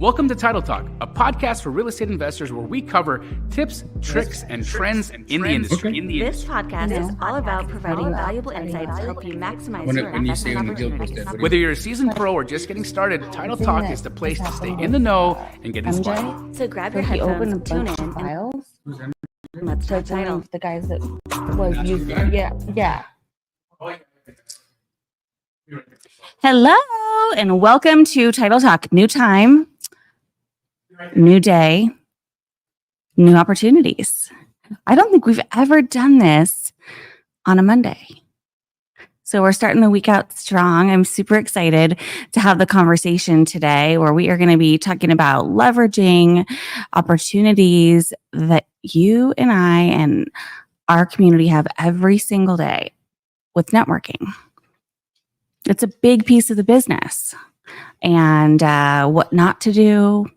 Welcome to Title Talk, a podcast for real estate investors where we cover tips, tricks, and trends in the industry. This podcast is all about providing valuable insights to help you maximize your investment opportunities. Whether you're a seasoned pro or just getting started, Title Talk is the place to stay in the know and get inspired. So grab your headphones, tune in, and files. let's talk title. The guys that was using, yeah. Hello and welcome to Title Talk. New time, new day, new opportunities. I don't think we've ever done this on a Monday. So we're starting the week out strong. I'm super excited to have the conversation today where we are going to be talking about leveraging opportunities that you and I and our community have every single day with networking. It's a big piece of the business, and what not to do,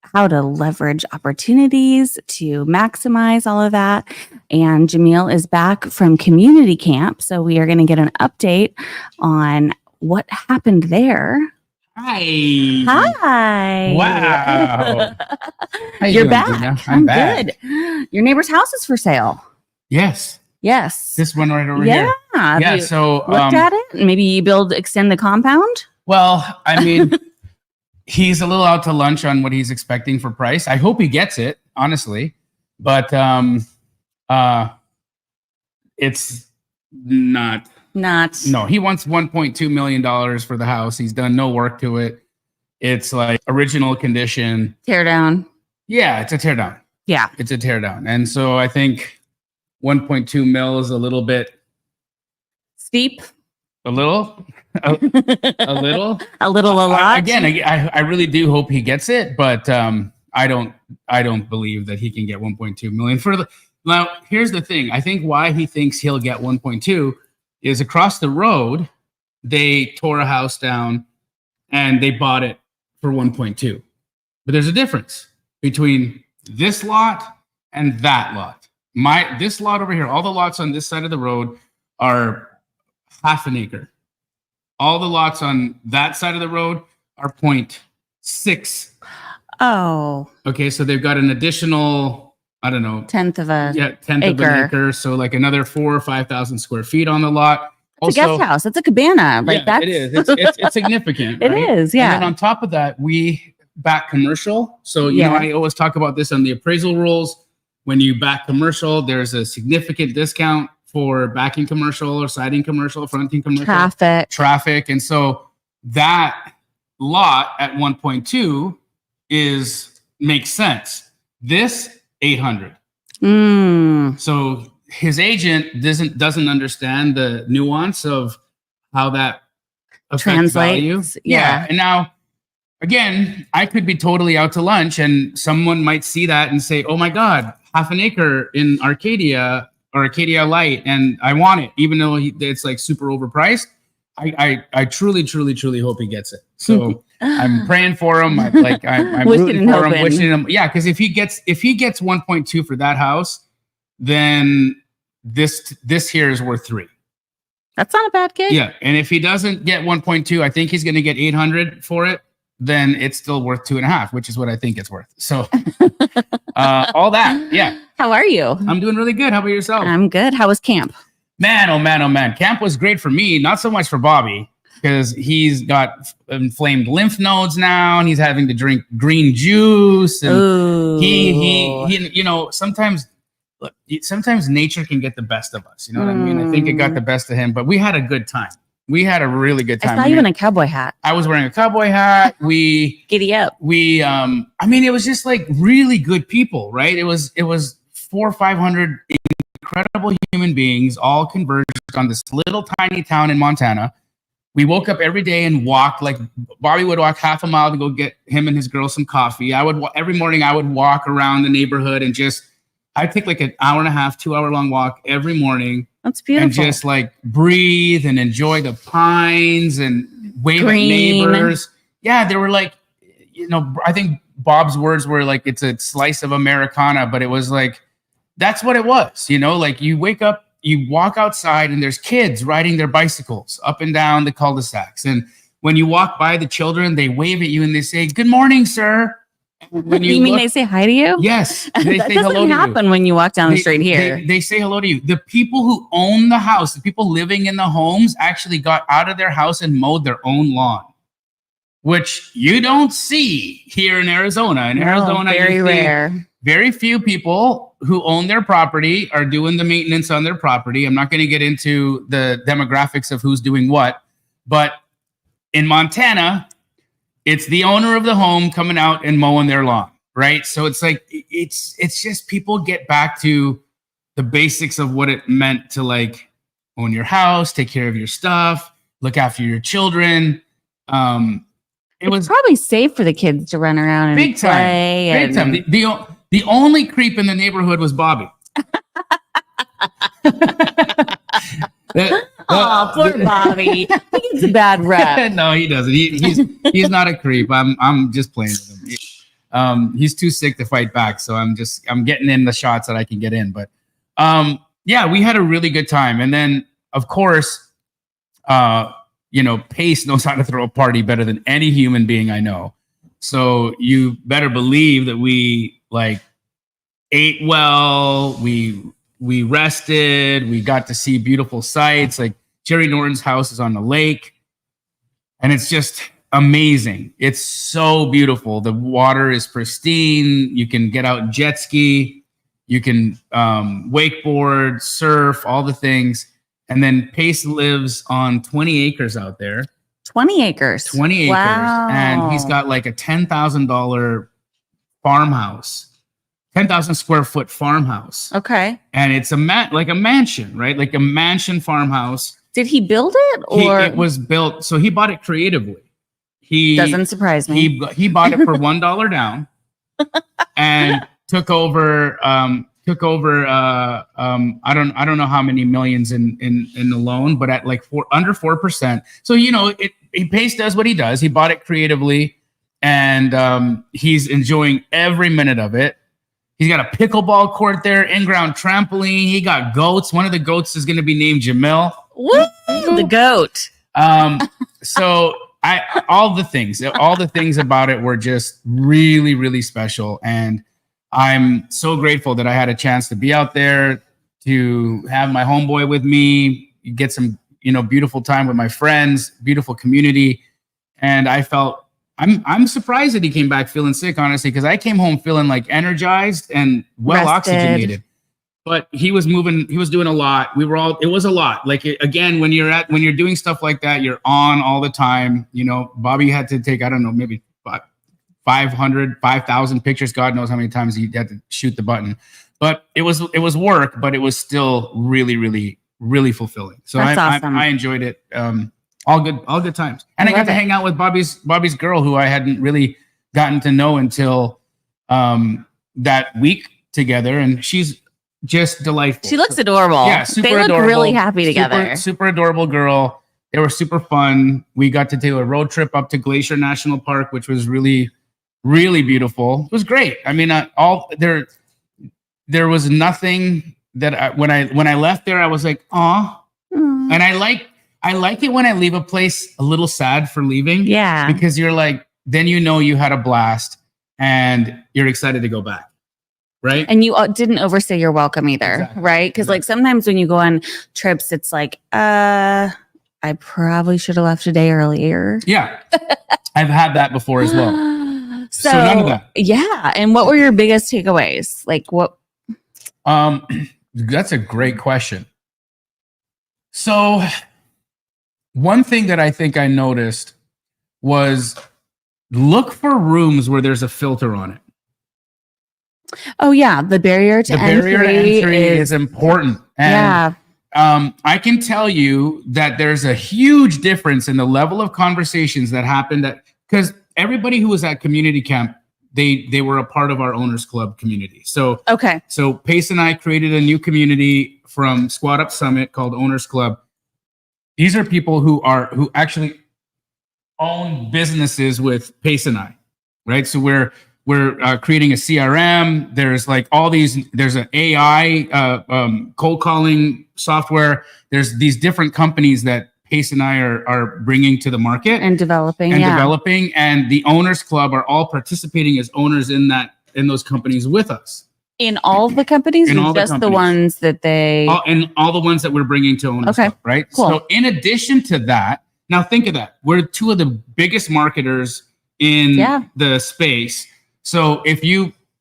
how to leverage opportunities to maximize all of that. And Jamil is back from community camp, so we are going to get an update on what happened there. Hi. Hi. Wow. How you You're doing, back. Gina? I'm back. good. Your neighbor's house is for sale. Yes. Yes. This one right over yeah. here. Have Yeah. you So looked at it? Maybe you extend the compound? well, I mean, he's a little out to lunch on what he's expecting for price. I hope he gets it, honestly. But it's not. No, he wants $1.2 million for the house. He's done no work to it. It's like original condition. Tear down. Yeah, it's a teardown. Yeah. It's a teardown. And so I think 1.2 mil is a little bit Steep. a little. A little a lot. I really do hope he gets it, but I don't believe that he can get 1.2 million for the. Now, here's the thing. I think why he thinks he'll get 1.2 is across the road, they tore a house down and they bought it for 1.2. But there's a difference between this lot and that lot. This lot over here, all the lots on this side of the road are half an acre. All the lots on that side of the road are 0.6. Oh. Okay, so they've got an additional, I don't know. Tenth of an of an acre. So like another 4,000 or 5,000 square feet on the lot. It's a guest house. It's a cabana. It is. It's significant. It right? is, yeah. And then on top of that, we back commercial. So, you know, I always talk about this on the appraisal rules. When you back commercial, there's a significant discount for backing commercial or siding commercial, fronting commercial. Traffic. And so that lot at 1.2 makes sense. This 800. So his agent doesn't understand the nuance of how that affects value. Yeah. And now, again, I could be totally out to lunch and someone might see that and say, oh my God, half an acre in Arcadia or Arcadia Light, and I want it, even though it's like super overpriced. I truly hope he gets it. So I'm praying for him. I'm rooting for him, wishing him. Yeah, because if he gets 1.2 for that house, then this here is worth 3. That's not a bad gig. Yeah, and if he doesn't get 1.2, I think he's going to get 800 for it. Then it's still worth 2.5, which is what I think it's worth. So all that, yeah. How are you? I'm doing really good. How about yourself? I'm good. How was camp? Man, oh man. Camp was great for me, not so much for Bobby, because he's got inflamed lymph nodes now, and he's having to drink green juice. And he you know, sometimes nature can get the best of us. You know what I mean? I think it got the best of him, but we had a good time. We had a really good time. I saw you in a cowboy hat. I was wearing a cowboy hat. Giddy up. I mean, it was just like really good people, right? It was 400 or 500 incredible human beings all converged on this little tiny town in Montana. We woke up every day and walked. Like Bobby would walk half a mile to go get him and his girl some coffee. Every morning I would walk around the neighborhood and I'd take like an hour and a half, 2 hour long walk every morning. That's beautiful. And just like breathe and enjoy the pines and wave at neighbors. Yeah, they were like, you know, I think Bob's words were like, it's a slice of Americana, but it was like, that's what it was. You know, like you wake up, you walk outside and there's kids riding their bicycles up and down the cul-de-sacs. And when you walk by the children, they wave at you and they say, "Good morning, sir." When you mean they say hi to you? Yes. They That say hello doesn't to happen when you walk down the street here. They say hello to you. The people who own the house, the people living in the homes actually got out of their house and mowed their own lawn, which you don't see here in Arizona. In Arizona, very rare. Very few people who own their property are doing the maintenance on their property. I'm not going to get into the demographics of who's doing what, but in Montana, it's the owner of the home coming out and mowing their lawn, right? So it's like, it's just people get back to the basics of what it meant to like own your house, take care of your stuff, look after your children. It was probably safe for the kids to run around and big time, play. Big time. The only creep in the neighborhood was Bobby. Oh, poor Bobby. He gets a bad rep. No, he doesn't. He's not a creep. I'm just playing with him. He's too sick to fight back, so I'm getting in the shots that I can get in. But yeah, we had a really good time. And then of course, Pace knows how to throw a party better than any human being I know. So you better believe that we like ate well, we rested, we got to see beautiful sights. Like Jerry Norton's house is on the lake, and it's just amazing. It's so beautiful. The water is pristine. You can get out and jet ski, you can wakeboard, surf, all the things. And then Pace lives on 20 acres out there. 20 acres. 20 acres. Wow. And he's got like a $10,000 farmhouse. 10,000 square foot farmhouse. Okay. And it's a mansion, right? Like a mansion farmhouse. Did he build it, or it was built? So he bought it creatively. He doesn't surprise me. He bought it for $1 down, and took over. I don't know how many millions in the loan, but at like under 4%. So Pace does what he does. He bought it creatively, and he's enjoying every minute of it. He's got a pickleball court there, in-ground trampoline. He got goats. One of the goats is going to be named Jamil. Woo! The goat. So all the things about it were just really, really special. And I'm so grateful that I had a chance to be out there, to have my homeboy with me, get some, beautiful time with my friends, beautiful community. And I felt, I'm surprised that he came back feeling sick, honestly, because I came home feeling like energized and well oxygenated. But he was moving, he was doing a lot. It was a lot. Like, again, when you're doing stuff like that, you're on all the time. Bobby had to take, I don't know, maybe 5,000 pictures. God knows how many times he had to shoot the button. But it was work, but it was still really, really, really fulfilling. So that's awesome. I enjoyed it. All good times. And I got to hang out with Bobby's girl, who I hadn't really gotten to know until that week together. And she's just delightful. She looks adorable. Yeah, super they look adorable. Really happy together. Super adorable girl. They were super fun. We got to do a road trip up to Glacier National Park, which was really, really beautiful. It was great. I mean, there was nothing that when I left there, I was like, "Aw." And I like it when I leave a place a little sad for leaving. Yeah. Because you're like, then you had a blast and you're excited to go back. Right. And you didn't overstay your welcome either. Exactly. Right. Because like sometimes when you go on trips, it's like, I probably should have left a day earlier. Yeah. I've had that before as well. So none of that. Yeah. And what were your biggest takeaways? Like what? That's a great question. So one thing that I think I noticed was look for rooms where there's a filter on it. Oh yeah, the barrier to entry is important. And, I can tell you that there's a huge difference in the level of conversations that happened because everybody who was at community camp, they were a part of our Owners Club community. So Pace and I created a new community from Squad Up Summit called Owners Club. These are people who actually own businesses with Pace and I, right? So we're creating a CRM. There's like there's an AI cold calling software. There's these different companies that Pace and I are bringing to the market and developing, and the owners club are all participating as owners in those companies with us. In all the companies, or just the ones that all the ones that we're bringing to owners club, right? Cool. So in addition to that, now think of that. We're two of the biggest marketers in the space. So if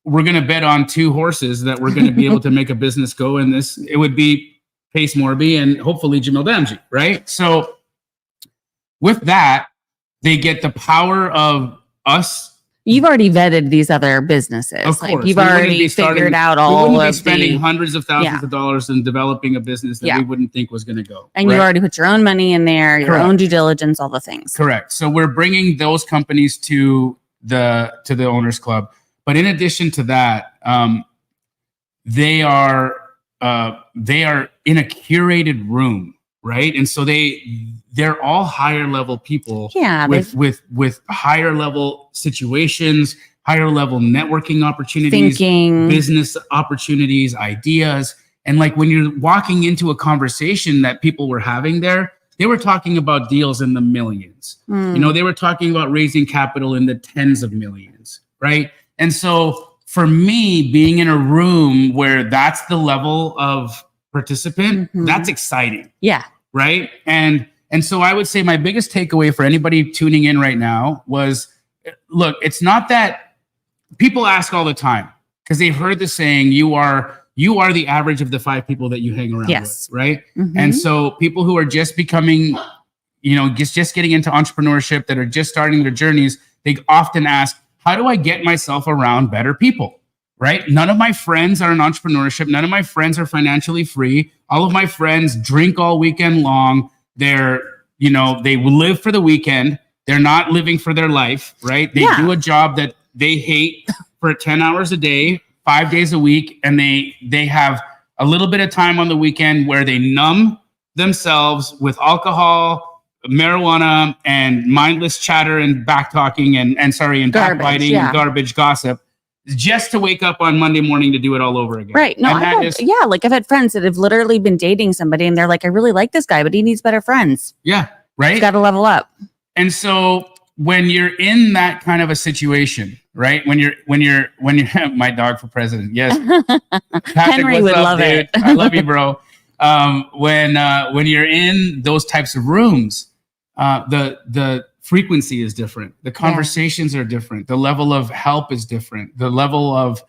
we're going to bet on two horses that we're going to be able to make a business go in this, it would be Pace Morby and hopefully Jamil Damji, right? So with that, they get the power of us. You've already vetted these other businesses. Of course. Like you've already figured out all of the... We wouldn't be spending hundreds of thousands of dollars in developing a business that we wldn't think was going to go. And you already put your own money in there, your own due diligence, all the things. Correct. So we're bringing those companies to the owners club. But in addition to that, they are in a curated room, right? And so they're all higher level people, with higher level situations, higher level networking opportunities, thinking, business opportunities, ideas. And like when you're walking into a conversation that people were having there, they were talking about deals in the millions. They were talking about raising capital in the tens of millions, right? And so for me, being in a room where that's the level of participant, that's exciting. Yeah. Right. And so I would say my biggest takeaway for anybody tuning in right now was, look, it's not that people ask all the time because they've heard the saying, you are the average of the 5 people that you hang around with. Right. And so people who are just becoming, just getting into entrepreneurship, that are just starting their journeys, they often ask, how do I get myself around better people? Right? None of my friends are in entrepreneurship. None of my friends are financially free. All of my friends drink all weekend long. They live for the weekend. They're not living for their life, right? They do a job that they hate for 10 hours a day, 5 days a week. And they have a little bit of time on the weekend where they numb themselves with alcohol, marijuana, and mindless chatter and back talking and backbiting and garbage gossip, just to wake up on Monday morning to do it all over again. Right. No, I've had friends that have literally been dating somebody and they're like, I really like this guy, but he needs better friends. Yeah. Right. He's got to level up. And so when you're in that kind of a situation, right? When you're my dog for president. Yes. Patrick, Henry would love it. I love you, bro. When you're in those types of rooms, the frequency is different. The conversations are different. The level of help is different. The level of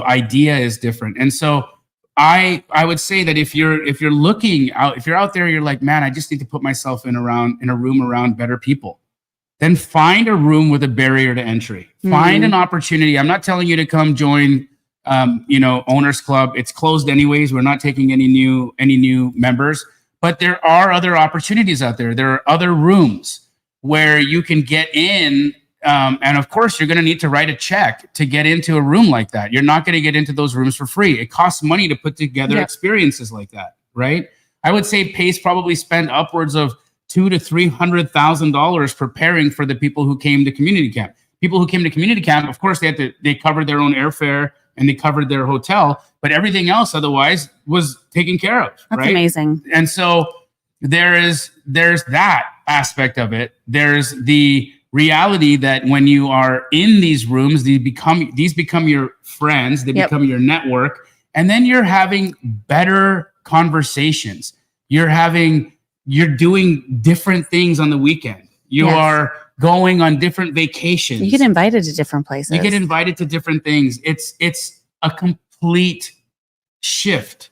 idea is different. And so I would say that if you're looking out, if you're out there, you're like, man, I just need to put myself in a room around better people. Then find a room with a barrier to entry. Find an opportunity. I'm not telling you to come join owners club. It's closed anyways. We're not taking any new members. But there are other opportunities out there. There are other rooms where you can get in. And of course, you're going to need to write a check to get into a room like that. You're not going to get into those rooms for free. It costs money to put together experiences like that, right? I would say Pace probably spent upwards of $200,000 to $300,000 preparing for the people who came to community camp. People who came to community camp, of course, they covered their own airfare and they covered their hotel, but everything else otherwise was taken care of. That's amazing. And so there's that aspect of it. There's the reality that when you are in these rooms, these become your friends, they become your network, and then you're having better conversations. You're doing different things on the weekend. You are going on different vacations. You get invited to different places. You get invited to different things. It's a complete shift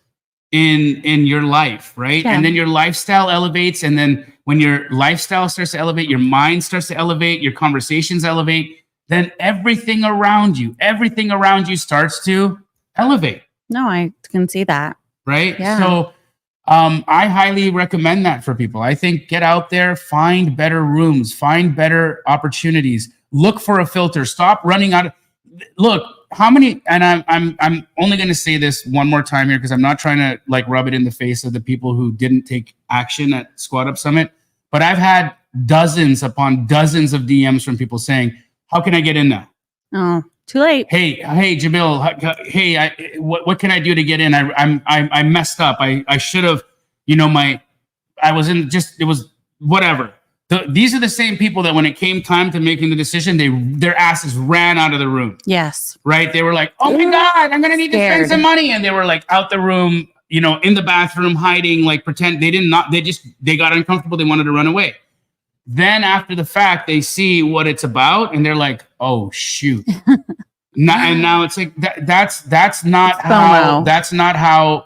in your life, right? Yeah. And then your lifestyle elevates. And then when your lifestyle starts to elevate, your mind starts to elevate, your conversations elevate, then everything around you starts to elevate. No, I can see that. Right? Yeah. So I highly recommend that for people. I think get out there, find better rooms, find better opportunities, look for a filter, stop running out of, look, how many, and I'm only going to say this one more time here because I'm not trying to like rub it in the face of the people who didn't take action at Squad Up Summit, but I've had dozens upon dozens of DMs from people saying, how can I get in now? Oh, too late. Hey, Jamil. Hey, what can I do to get in? I messed up. I should have, it was whatever. These are the same people that when it came time to making the decision, their asses ran out of the room. Yes. Right. They were like, oh my God, I'm going to need to spend some money. And they were like out the room, you know, in the bathroom, hiding, like pretend they got uncomfortable. They wanted to run away. Then after the fact, they see what it's about and they're like, oh, shoot. And now it's like, that's not how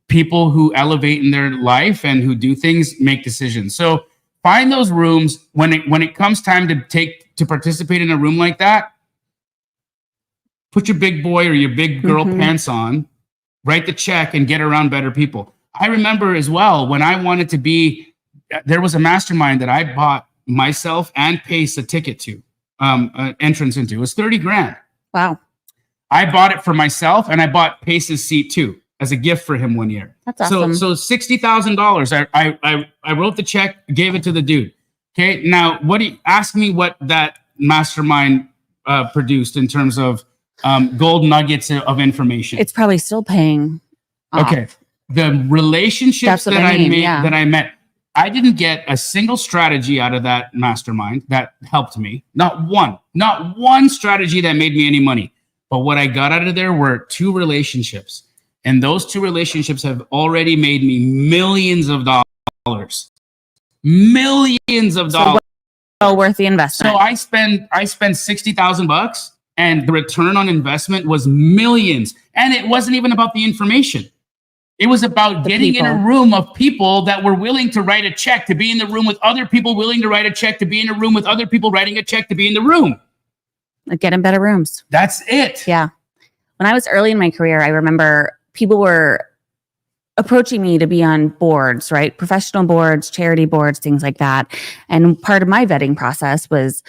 people who elevate in their life and who do things make decisions. So find those rooms when it comes time to participate in a room like that. Put your big boy or your big girl pants on, write the check, and get around better people. I remember as well when I wanted to be. There was a mastermind that I bought myself and Pace a ticket to, entrance into. It was $30,000. Wow! I bought it for myself, and I bought Pace's seat too as a gift for him one year. That's awesome. So $60,000. I wrote the check, gave it to the dude. Okay, now ask me what that mastermind produced in terms of gold nuggets of information. It's probably still paying off. Okay, the relationships that I met. I didn't get a single strategy out of that mastermind that helped me. Not one strategy that made me any money. But what I got out of there were 2 relationships. And those 2 relationships have already made me millions of dollars. Millions of dollars. Well worth the investment. So I spent $60,000 and the return on investment was millions. And it wasn't even about the information. It was about getting in a room of people that were willing to write a check, to be in the room with other people willing to write a check, to be in a room with other people writing a check, to be in the room. Get in better rooms. That's it. Yeah. When I was early in my career, I remember people were approaching me to be on boards, right? Professional boards, charity boards, things like that. And part of my vetting process was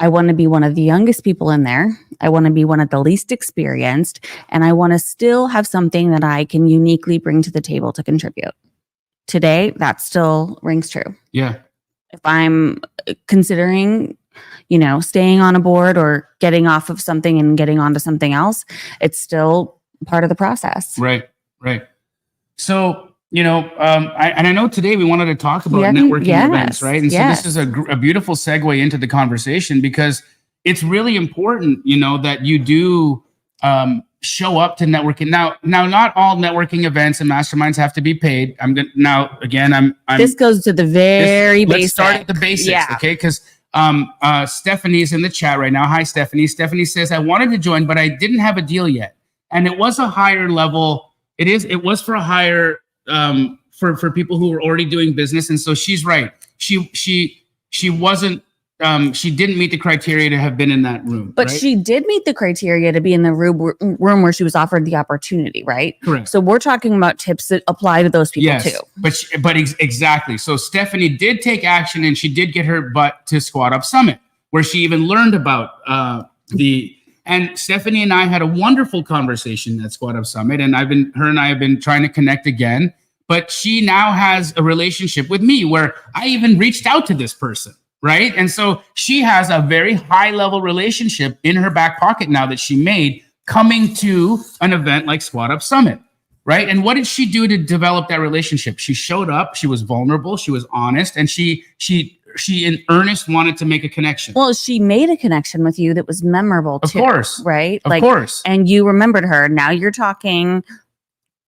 I want to be one of the youngest people in there. I want to be one of the least experienced. And I want to still have something that I can uniquely bring to the table to contribute. Today, that still rings true. Yeah. If I'm considering, staying on a board or getting off of something and getting onto something else, it's still part of the process. Right. So, I know today we wanted to talk about networking events, right? And so this is a beautiful segue into the conversation because it's really important, that you do show up to networking. Now, not all networking events and masterminds have to be paid. This goes to the very basics. Let's start at the basics, okay? Because Stephanie's in the chat right now. Hi, Stephanie. Stephanie says, I wanted to join, but I didn't have a deal yet. And it was a higher level. It was for a higher for people who were already doing business. And so she's right. She wasn't she didn't meet the criteria to have been in that room. But she did meet the criteria to be in the room where she was offered the opportunity, right? Correct. So we're talking about tips that apply to those people too. But exactly. So Stephanie did take action and she did get her butt to Squat Up Summit, where she even learned about and Stephanie and I had a wonderful conversation at Squat Up Summit, and her and I have been trying to connect again. But she now has a relationship with me where I even reached out to this person, right? And so she has a very high level relationship in her back pocket now that she made coming to an event like Squat Up Summit, right? And what did she do to develop that relationship? She showed up, she was vulnerable, she was honest, and she in earnest wanted to make a connection. Well, she made a connection with you that was memorable too. Of course. Right? Of course. And you remembered her. Now you're talking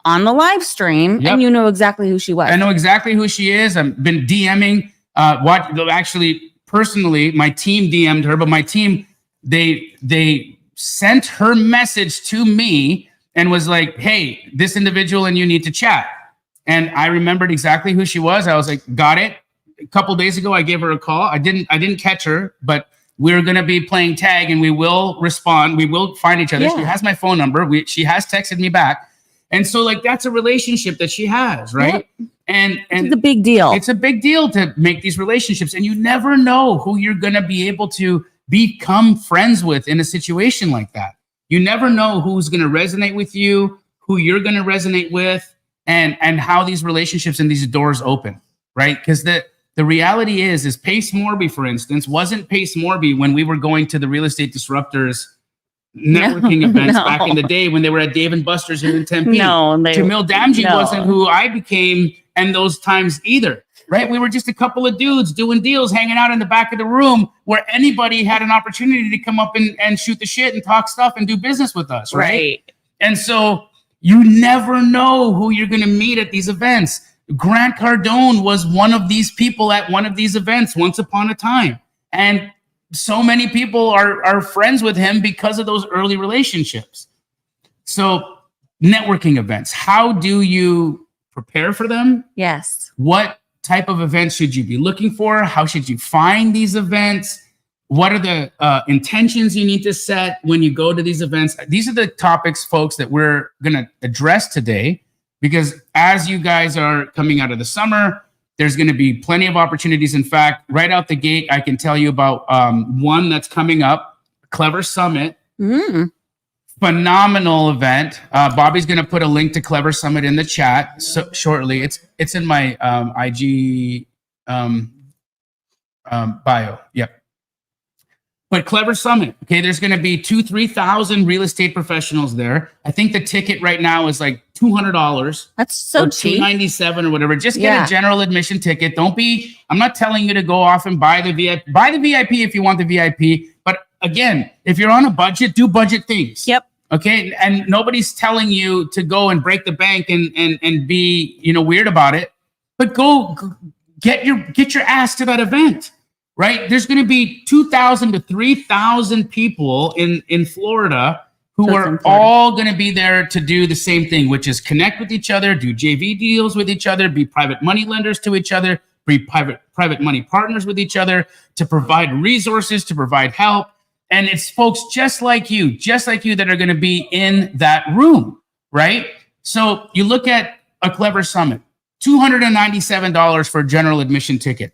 on the live stream and you know exactly who she was. I know exactly who she is. I've been DMing actually personally, my team DM'd her, but my team, they sent her message to me and was like, hey, this individual and you need to chat. And I remembered exactly who she was. I was like, got it. A couple days ago, I gave her a call. I didn't catch her, but we're going to be playing tag and we will respond. We will find each other. Yeah. She has my phone number. She has texted me back. And so that's a relationship that she has, right? Yep. And it's a big deal. It's a big deal to make these relationships. And you never know who you're going to be able to become friends with in a situation like that. You never know who's going to resonate with you, who you're going to resonate with, and how these relationships and these doors open, right? Because the reality is Pace Morby, for instance, wasn't Pace Morby when we were going to the Real Estate Disruptors networking events back in the day when they were at Dave & Buster's here in Tempe. Jamil Damji wasn't who I became and those times either. right? We were just a couple of dudes doing deals, hanging out in the back of the room where anybody had an opportunity to come up and shoot the shit and talk stuff and do business with us, right? And so you never know who you're going to meet at these events. Grant Cardone was one of these people at one of these events once upon a time. And so many people are friends with him because of those early relationships. So networking events, how do you prepare for them? Yes. What type of events should you be looking for? How should you find these events? What are the intentions you need to set when you go to these events? These are the topics, folks, that we're going to address today, because as you guys are coming out of the summer, there's going to be plenty of opportunities. In fact, right out the gate, I can tell you about one that's coming up, Clever Summit. Phenomenal event. Bobby's going to put a link to Clever Summit in the chat shortly. It's in my IG bio. Yep. But Clever Summit, okay, there's going to be 3,000 real estate professionals there. I think the ticket right now is like $200. That's so cheap. $297 or whatever. Just get a general admission ticket. I'm not telling you to go off and buy the VIP. Buy the VIP if you want the VIP. But again, if you're on a budget, do budget things. Yep. Okay. And nobody's telling you to go and break the bank and be, weird about it. But go get your ass to that event. Right? There's going to be 2,000 to 3,000 people in Florida who are all going to be there to do the same thing, which is connect with each other, do JV deals with each other, be private money lenders to each other, be private money partners with each other, to provide resources, to provide help. And it's folks just like you that are going to be in that room, right? So you look at a Clever Summit, $297 for a general admission ticket.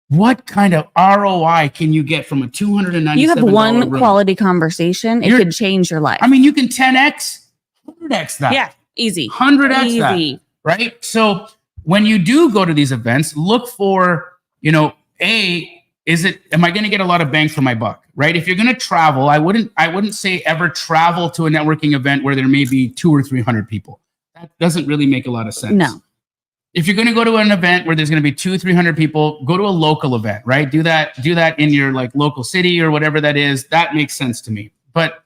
What kind of ROI can you get from a $297? You have one room? Quality conversation. It could change your life. I mean, you can 10x, 100x that. Yeah, easy. 100x that, right? So when you do go to these events, look for, am I going to get a lot of bang for my buck, right? If you're going to travel, I wouldn't say ever travel to a networking event where there may be 200 or 300 people. That doesn't really make a lot of sense. No. If you're going to go to an event where there's going to be 200-300 people, go to a local event, right? Do that in your local city or whatever that is. That makes sense to me. But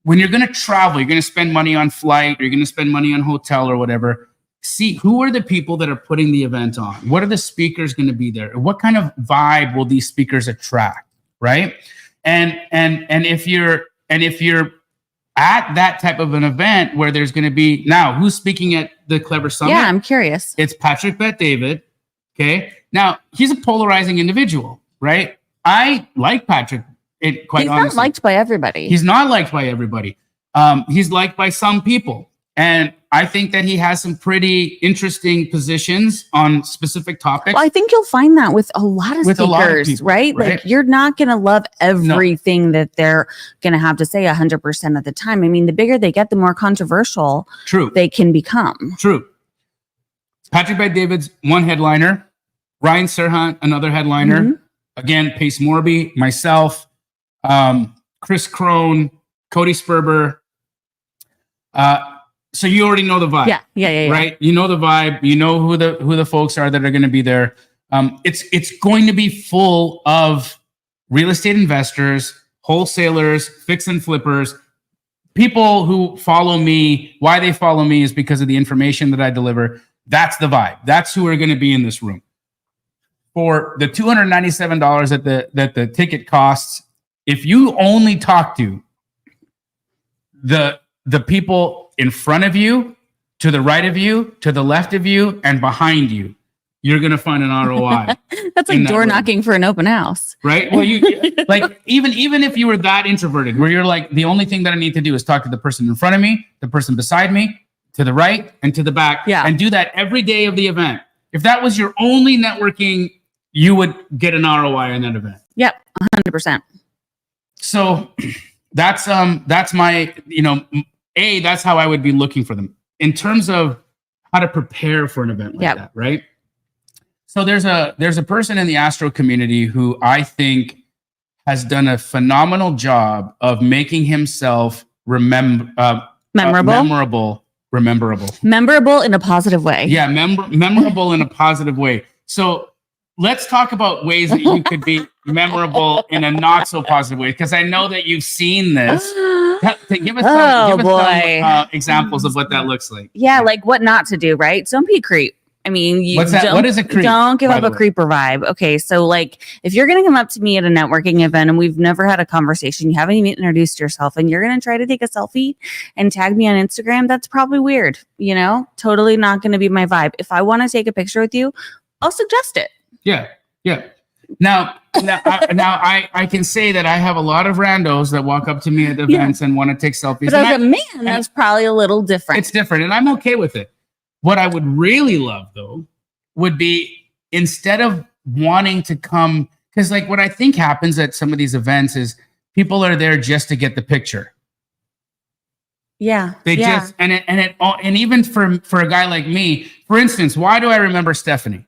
when you're going to travel, you're going to spend money on flight, or you're going to spend money on hotel or whatever. See who are the people that are putting the event on. What are the speakers going to be there? What kind of vibe will these speakers attract, right? And if you're at that type of an event where there's going to be, now who's speaking at the Clever Summit? Yeah, I'm curious. It's Patrick Bet-David. Okay. Now he's a polarizing individual, right? I like Patrick. He's not liked by everybody. He's not liked by everybody. He's liked by some people. And I think that he has some pretty interesting positions on specific topics. Well, I think you'll find that with a lot of speakers, people, right? Like you're not going to love everything that they're going to have to say 100% of the time. I mean, the bigger they get, the more controversial they can become. True. Patrick Bet-David's one headliner. Ryan Serhant, another headliner. Mm-hmm. Again, Pace Morby, myself, Chris Crone, Cody Sperber. So you already know the vibe. Yeah. Right? You know the vibe. You know who the folks are that are going to be there. It's going to be full of real estate investors, wholesalers, fix and flippers, people who follow me. Why they follow me is because of the information that I deliver. That's the vibe. That's who are going to be in this room. For the $297 that the ticket costs, if you only talk to the people in front of you, to the right of you, to the left of you, and behind you, you're going to find an ROI. That's like door knocking for an open house. Right? Well, you like even if you were that introverted, where you're like, the only thing that I need to do is talk to the person in front of me, the person beside me, to the right and to the back, and do that every day of the event. If that was your only networking, you would get an ROI on that event. Yep, 100%. So that's my, that's how I would be looking for them in terms of how to prepare for an event like that, right? So there's a person in the Astro community who I think has done a phenomenal job of making himself memorable in a positive way. Yeah, memorable in a positive way. So let's talk about ways that you could be memorable in a not so positive way, because I know that you've seen this. Give us some examples of what that looks like. Yeah, like what not to do, right? Don't be a creep. I mean, what's that? What is a creep? Don't give up a creeper vibe. Okay, so like if you're going to come up to me at a networking event and we've never had a conversation, you haven't even introduced yourself, and you're going to try to take a selfie and tag me on Instagram, that's probably weird. Totally not going to be my vibe. If I want to take a picture with you, I'll suggest it. Yeah. Now I can say that I have a lot of randos that walk up to me at events and want to take selfies. But as a man, that's probably a little different. It's different, and I'm okay with it. What I would really love, though, would be instead of wanting to come, because like what I think happens at some of these events is people are there just to get the picture. Yeah. Just and even for a guy like me, for instance, why do I remember Stephanie?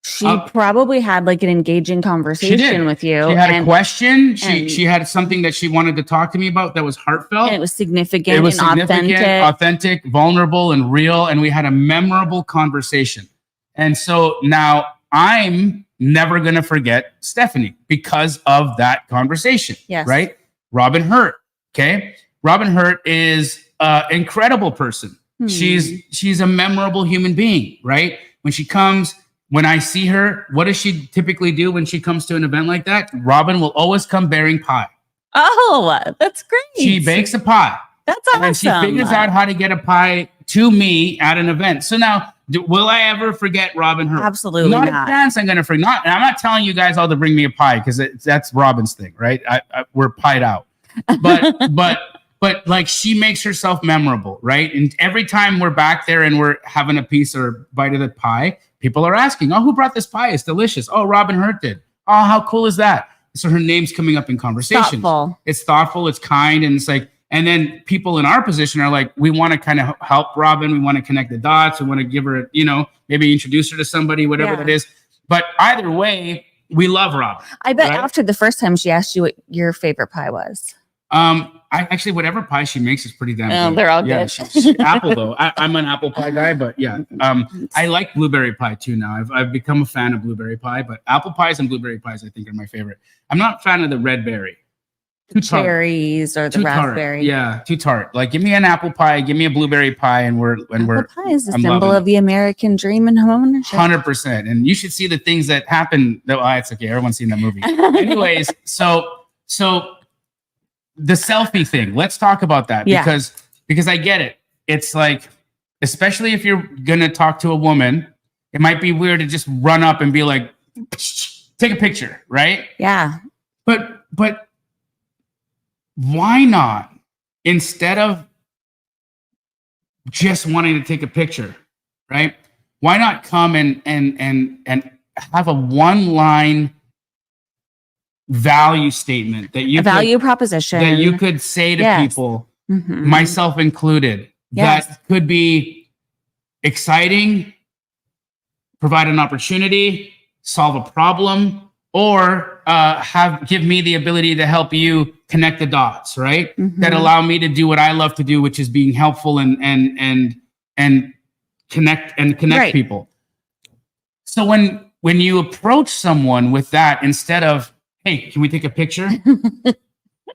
She probably had like an engaging conversation with you. She had a question. She had something that she wanted to talk to me about that was heartfelt. And it was significant. It was authentic, vulnerable, and real. And we had a memorable conversation. And so now I'm never going to forget Stephanie because of that conversation. Yes. Right? Robin Hurt. Okay. Robin Hurt is an incredible person. She's a memorable human being, right? When I see her, what does she typically do when she comes to an event like that? Robin will always come bearing pie. Oh, that's great. She bakes a pie. That's awesome. And she figures out how to get a pie to me at an event. So now, will I ever forget Robin Hurt? Absolutely not. Not a chance I'm going to forget. And I'm not telling you guys all to bring me a pie because that's Robin's thing, right? We're pied out. But like she makes herself memorable, right? And every time we're back there and we're having a piece or bite of the pie, people are asking, "Oh, who brought this pie? It's delicious." "Oh, Robin Hurt did." "Oh, how cool is that?" So her name's coming up in conversation. It's thoughtful, it's kind, and it's like, and then people in our position are like, we want to kind of help Robin, we want to connect the dots, we want to give her, maybe introduce her to somebody, whatever that is. But either way, we love Robin. I bet after the first time she asked you what your favorite pie was. I actually, whatever pie she makes is pretty damn good. They're all good. Yeah, she's apple though. I'm an apple pie guy, but yeah. I like blueberry pie too now. I've become a fan of blueberry pie, but apple pies and blueberry pies I think are my favorite. I'm not a fan of the red berry. Cherries or the raspberry. Yeah, too tart. Like, give me an apple pie, give me a blueberry pie, and apple pie is the symbol of the American dream and homeownership. 100%. And you should see the things that happen. It's okay. Everyone's seen that movie. Anyways, so the selfie thing. Let's talk about that because I get it. It's like, especially if you're gonna talk to a woman, it might be weird to just run up and be like, take a picture, right? Yeah. But why not, instead of just wanting to take a picture, right? Why not come and have a one-line value statement that you value proposition that you could say to people, myself included, that could be exciting, provide an opportunity, solve a problem, or give me the ability to help you connect the dots, right? That allow me to do what I love to do, which is being helpful and connect people. So when you approach someone with that, instead of, "Hey, can we take a picture?"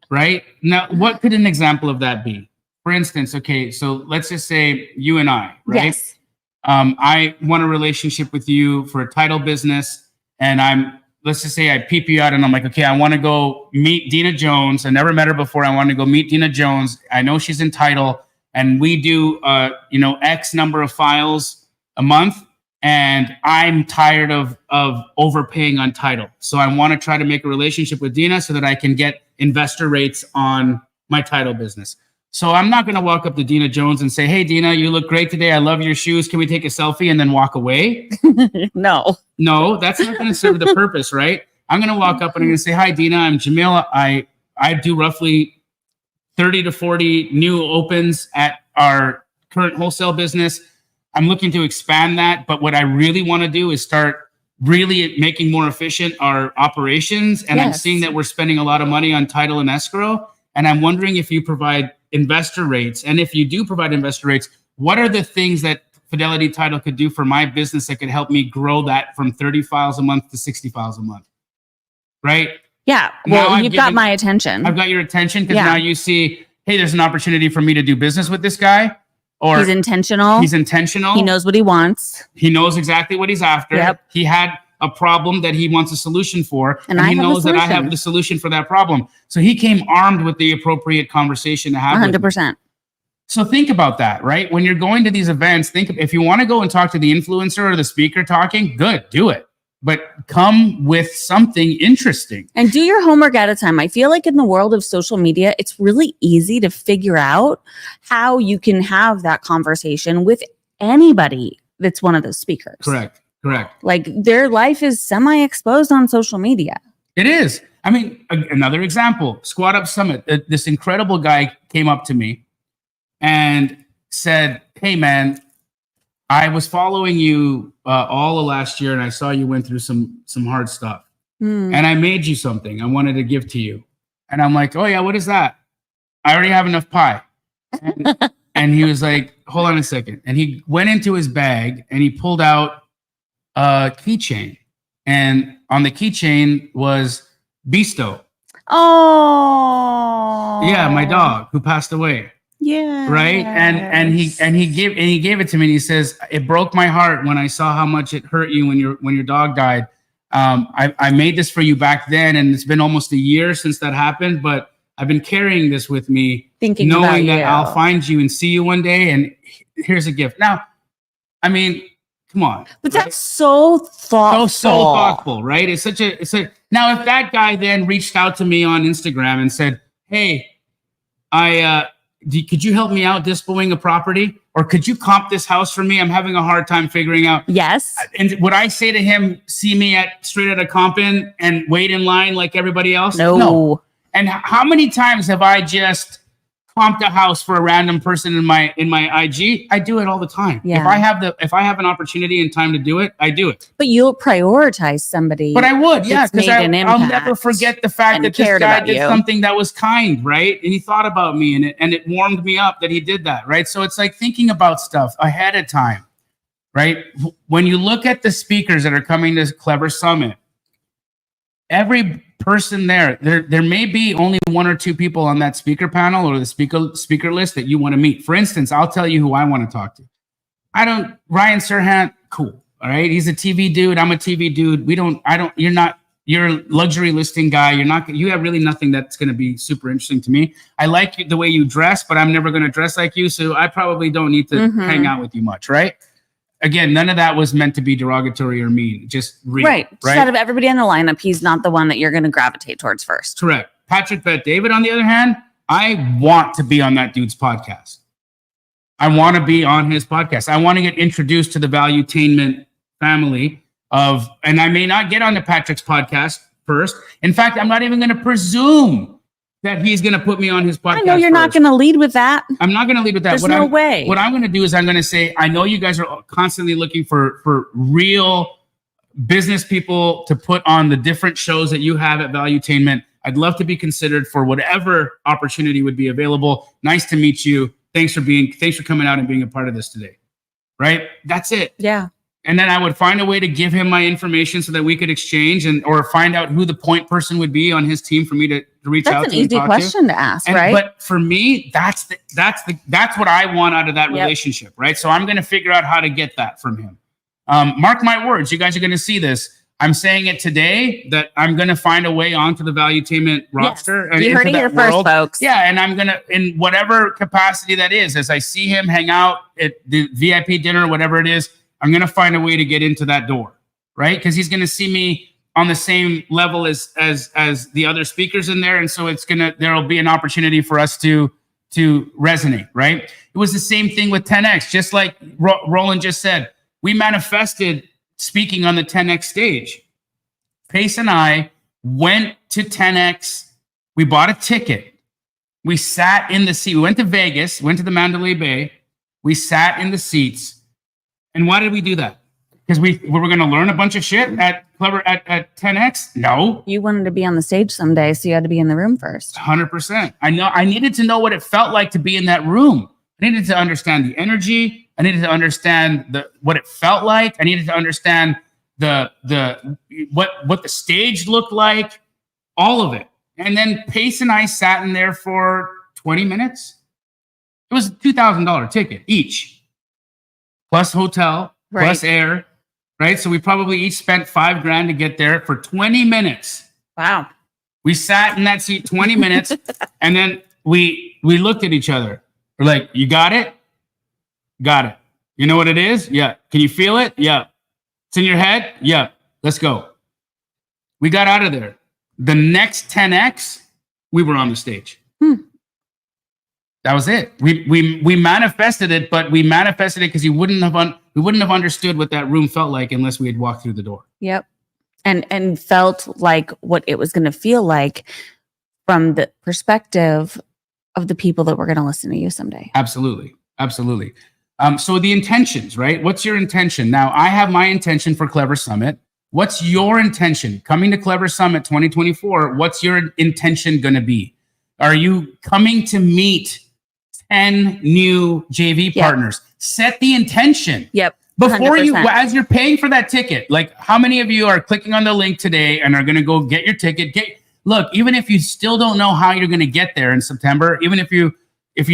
Right? Now, what could an example of that be? For instance, okay, so let's just say you and I, right? Yes. I want a relationship with you for a title business, and let's just say I peep you out and I'm like, okay, I want to go meet Dina Jones. I never met her before. I want to go meet Dina Jones. I know she's in title, and we do, X number of files a month. And I'm tired of overpaying on title. So I want to try to make a relationship with Dina so that I can get investor rates on my title business. So I'm not going to walk up to Dina Jones and say, "Hey, Dina, you look great today. I love your shoes. Can we take a selfie?" and then walk away. No, that's not going to serve the purpose, right? I'm going to walk up and I'm going to say, "Hi, Dina, I'm Jamil. I do roughly 30 to 40 new opens at our current wholesale business. I'm looking to expand that, but what I really want to do is start really making more efficient our operations. And I'm seeing that we're spending a lot of money on title and escrow. And I'm wondering if you provide investor rates. And if you do provide investor rates, what are the things that Fidelity Title could do for my business that could help me grow that from 30 files a month to 60 files a month. Right? Yeah. Now Well, you've got my attention. I've got your attention because now you see, hey, there's an opportunity for me to do business with this guy. Or he's intentional. He knows what he wants. He knows exactly what he's after. Yep. He had a problem that he wants a solution for. And he knows that I have the solution for that problem. So he came armed with the appropriate conversation to have. 100%. So think about that, right? When you're going to these events, think if you want to go and talk to the influencer or the speaker talking, good, do it. But come with something interesting. And do your homework at a time. I feel like in the world of social media, it's really easy to figure out how you can have that conversation with anybody that's one of those speakers. Correct. Like their life is semi-exposed on social media. It is. I mean, another example, Squad Up Summit. This incredible guy came up to me and said, hey, man, I was following you all of last year, and I saw you went through some hard stuff. And I made you something I wanted to give to you. And I'm like, oh, yeah, what is that? I already have enough pie. And he was like, hold on a second. And he went into his bag, and he pulled out a keychain. And on the keychain was Beasto. Oh. Yeah, my dog who passed away. Yeah. Right. And he gave it to me. And he says, it broke my heart when I saw how much it hurt you when your dog died. I made this for you back then, and it's been almost a year since that happened, but I've been carrying this with me, knowing that I'll find you and see you one day. And here's a gift. Now, I mean, come on. But that's so thoughtful. So thoughtful, right? Now, if that guy then reached out to me on Instagram and said, hey, could you help me out dispoing a property? Or could you comp this house for me? I'm having a hard time figuring out. Yes. And would I say to him, see me straight at a comp in and wait in line like everybody else? No. And how many times have I just comped a house for a random person in my IG? I do it all the time. Yeah. If I have an opportunity and time to do it, I do it. But you'll prioritize somebody. But I would, yeah, because I'll never forget the fact that this guy did something that was kind, right? And he thought about me, and it warmed me up that he did that, right? So it's like thinking about stuff ahead of time, right? When you look at the speakers that are coming to Clever Summit, every person there may be only one or two people on that speaker panel or the speaker list that you want to meet. For instance, I'll tell you who I want to talk to. Ryan Serhant, cool. All right. He's a TV dude. I'm a TV dude. You're a luxury listing guy. You have really nothing that's going to be super interesting to me. I like the way you dress, but I'm never going to dress like you. So I probably don't need to hang out with you much. Right. Again, none of that was meant to be derogatory or mean. Just real, right. Just out of everybody in the lineup, he's not the one that you're going to gravitate towards first. Correct. Patrick Bet David, on the other hand, I want to be on that dude's podcast. I want to be on his podcast. I want to get introduced to the Valuetainment family and I may not get on the Patrick's podcast first. In fact, I'm not even going to presume that he's going to put me on his podcast. I know you're not going to lead with that. I'm not going to lead with that. There's no way. What I'm going to do is I'm going to say, I know you guys are constantly looking for real business people to put on the different shows that you have at Valuetainment. I'd love to be considered for whatever opportunity would be available. Nice to meet you. Thanks for coming out and being a part of this today. Right? That's it. Yeah. And then I would find a way to give him my information so that we could exchange or find out who the point person would be on his team for me to reach out to. That's an easy question to ask, right? But for me, that's what I want out of that relationship, right? So I'm going to figure out how to get that from him. Mark my words, you guys are going to see this. I'm saying it today that I'm going to find a way onto the Valuetainment roster. Yes. You heard it here first, folks. Yeah, and I'm going to, in whatever capacity that is, as I see him hang out at the VIP dinner, whatever it is, I'm going to find a way to get into that door, right? Because he's going to see me on the same level as the other speakers in there. And so there'll be an opportunity for us to resonate, right? It was the same thing with 10X, just like Roland just said. We manifested speaking on the 10X stage. Pace and I went to 10X. We bought a ticket. We sat in the seat. We went to Vegas, went to the Mandalay Bay. We sat in the seats. And why did we do that? Because we were going to learn a bunch of shit at 10X? No. You wanted to be on the stage someday, so you had to be in the room first. 100%. I needed to know what it felt like to be in that room. I needed to understand the energy. I needed to understand what it felt like. I needed to understand what the stage looked like, all of it. And then Pace and I sat in there for 20 minutes. It was a $2,000 ticket each, plus hotel, plus air, right? So we probably each spent $5,000 to get there for 20 minutes. Wow. We sat in that seat 20 minutes, and then we looked at each other. We're like, you got it? Got it. You know what it is? Yeah. Can you feel it? Yeah. It's in your head? Yeah. Let's go. We got out of there. The next 10X, we were on the stage. That was it. We manifested it, but we manifested it because we wouldn't have understood what that room felt like unless we had walked through the door. Yep. And felt like what it was going to feel like from the perspective of the people that were going to listen to you someday. Absolutely. Absolutely. So the intentions, right? What's your intention? Now, I have my intention for Clever Summit. What's your intention? Coming to Clever Summit 2024, what's your intention going to be? Are you coming to meet 10 new JV partners? Set the intention. Yep. Before 100%. you, as you're paying for that ticket, like how many of you are clicking on the link today and are going to go get your ticket? Look, even if you still don't know how you're going to get there in September, even if you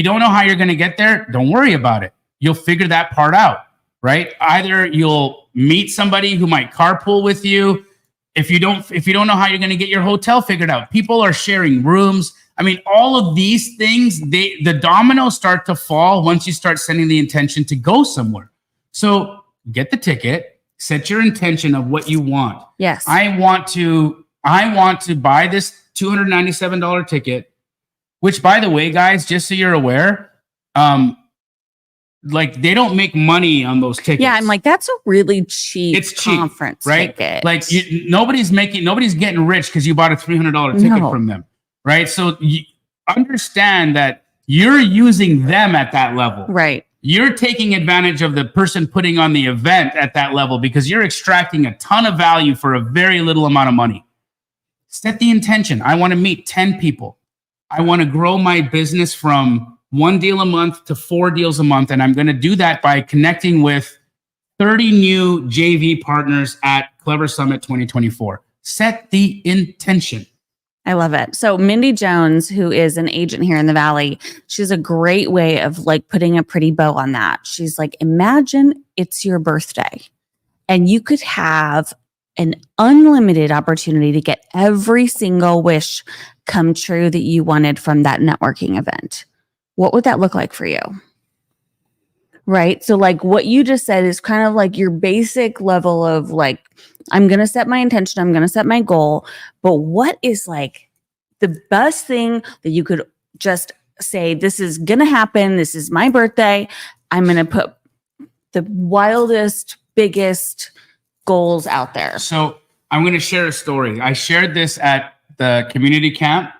don't know how you're going to get there, don't worry about it. You'll figure that part out, right? Either you'll meet somebody who might carpool with you. If you don't know how you're going to get your hotel figured out, people are sharing rooms. I mean, all of these things, the dominoes start to fall once you start setting the intention to go somewhere. So get the ticket, set your intention of what you want. Yes. I want to buy this $297 ticket, which, by the way, guys, just so you're aware, like they don't make money on those tickets. Yeah, I'm like, that's a really cheap conference right? ticket. Like nobody's getting rich because you bought a $300 ticket from them, right? So you understand that you're using them at that level. Right. You're taking advantage of the person putting on the event at that level because you're extracting a ton of value for a very little amount of money. Set the intention. I want to meet 10 people. I want to grow my business from 1 deal a month to 4 deals a month. And I'm going to do that by connecting with 30 new JV partners at Clever Summit 2024. Set the intention. I love it. So Mindy Jones, who is an agent here in the Valley, she's a great way of like putting a pretty bow on that. She's like, imagine it's your birthday and you could have an unlimited opportunity to get every single wish come true that you wanted from that networking event. What would that look like for you? Right? So like what you just said is kind of like your basic level of like, I'm going to set my intention. I'm going to set my goal. But what is like the best thing that you could just say, this is going to happen. This is my birthday. I'm going to put the wildest, biggest goals out there. So I'm going to share a story. I shared this at the community camp.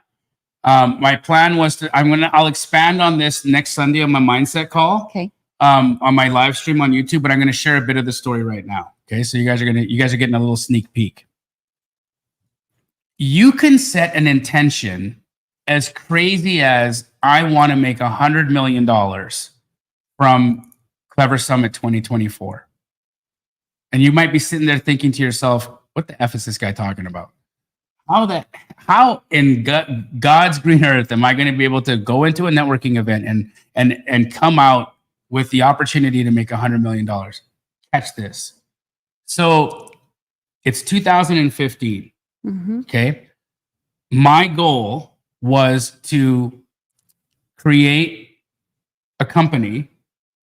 My plan was I'll expand on this next Sunday on my mindset call. Okay. On my live stream on YouTube, but I'm going to share a bit of the story right now. Okay. So you guys are getting a little sneak peek. You can set an intention as crazy as I want to make $100 million from Clever Summit 2024. And you might be sitting there thinking to yourself, what the F is this guy talking about? How in God's green earth am I going to be able to go into a networking event and come out with the opportunity to make $100 million? Catch this. So it's 2015. Mm-hmm. Okay. My goal was to create a company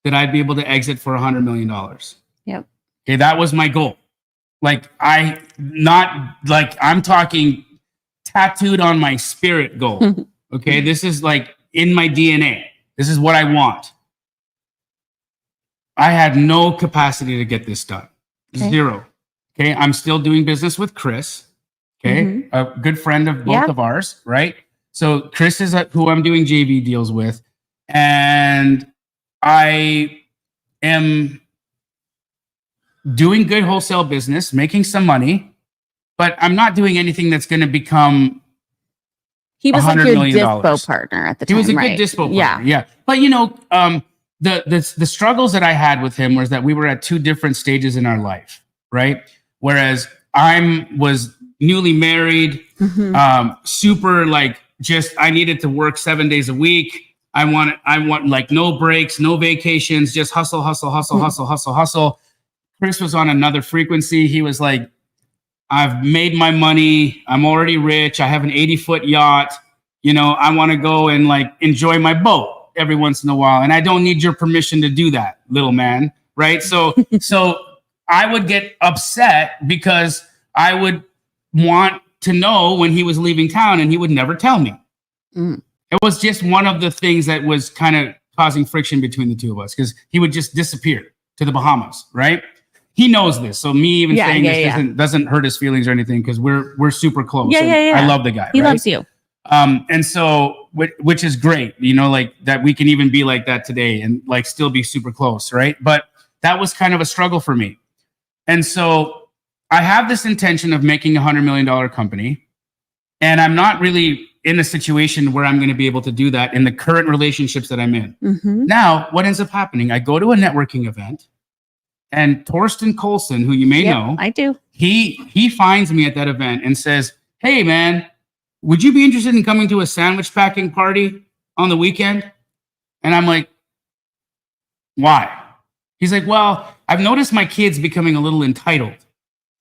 that I'd be able to exit for $100 million. Yep. Okay. That was my goal. I'm talking tattooed on my spirit goal. Okay. This is like in my DNA. This is what I want. I had no capacity to get this done. Okay. Zero. Okay. I'm still doing business with Chris. Okay. A good friend of both of ours. Right. So Chris is who I'm doing JV deals with. And I am doing good wholesale business, making some money, but I'm not doing anything that's going to become He was like $100 your million. dispo partner at the time. He was a right? good dispo partner. Yeah. But the struggles that I had with him was that we were at two different stages in our life, right? Whereas I was newly married, super like just I needed to work 7 days a week. I want like no breaks, no vacations, just hustle. Chris was on another frequency. He was like, I've made my money. I'm already rich. I have an 80-foot yacht. You know, I want to go and like enjoy my boat every once in a while. And I don't need your permission to do that, little man. Right. So I would get upset because I would want to know when he was leaving town and he would never tell me. It was just one of the things that was kind of causing friction between the two of us because he would just disappear to the Bahamas. Right. He knows this. So me even saying this doesn't hurt his feelings or anything because we're super close. I love the guy. He loves you. And so, which is great, you know, like that we can even be like that today and like still be super close. Right. But that was kind of a struggle for me. And so I have this intention of making $100 million company. And I'm not really in a situation where I'm going to be able to do that in the current relationships that I'm in. Now, what ends up happening? I go to a networking event. And Torsten Coulson, who you may know, I do. He finds me at that event and says, "Hey, man, would you be interested in coming to a sandwich packing party on the weekend?" And I'm like, "Why?" He's like, "Well, I've noticed my kid's becoming a little entitled.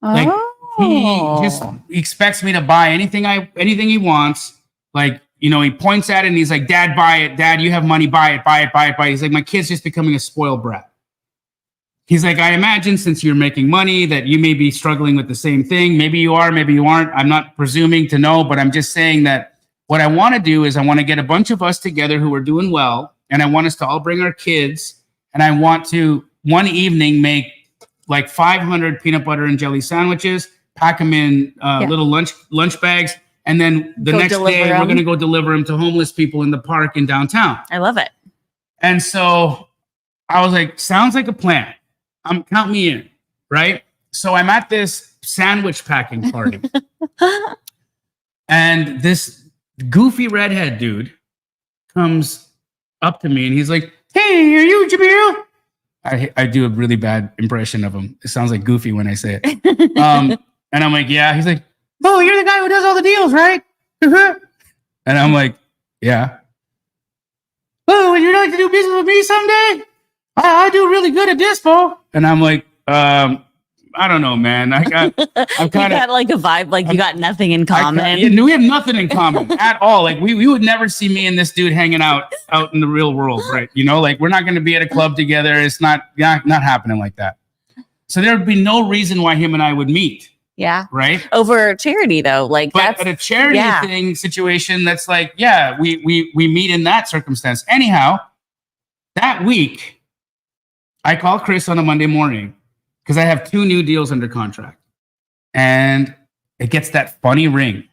Like he just expects me to buy anything he wants. Like, you know, he points at it and he's like, 'Dad, buy it. Dad, you have money. Buy it. Buy it. Buy it. Buy it.' He's like, my kid's just becoming a spoiled brat." He's like, "I imagine since you're making money that you may be struggling with the same thing. Maybe you are, maybe you aren't. I'm not presuming to know, but I'm just saying that what I want to do is I want to get a bunch of us together who are doing well, and I want us to all bring our kids, and I want to one evening make like 500 peanut butter and jelly sandwiches, pack them in little lunch bags, and then the next day we're going to go deliver them to homeless people in the park in downtown." I love it. And so I was like, sounds like a plan. Count me in, right? So I'm at this sandwich packing party. And this goofy redhead dude comes up to me and he's like, "Hey, are you Jamil?" I do a really bad impression of him. It sounds like Goofy when I say it. And I'm like, "Yeah." He's like, "Oh, you're the guy who does all the deals, right?" And I'm like, "Yeah." "Oh, would you like to do business with me someday? I do really good at dispo." And I'm like, I don't know, man. I'm kind of got like a vibe, like you got nothing in common. We have nothing in common at all. Like we would never see me and this dude hanging out in the real world, right? You know, like we're not going to be at a club together. It's not happening like that. So there would be no reason why him and I would meet. Yeah. Right. Over charity though. Like but at a charity situation, that's like, we meet in that circumstance. Anyhow, that week, I call Chris on a Monday morning because I have 2 new deals under contract. And it gets that funny ring.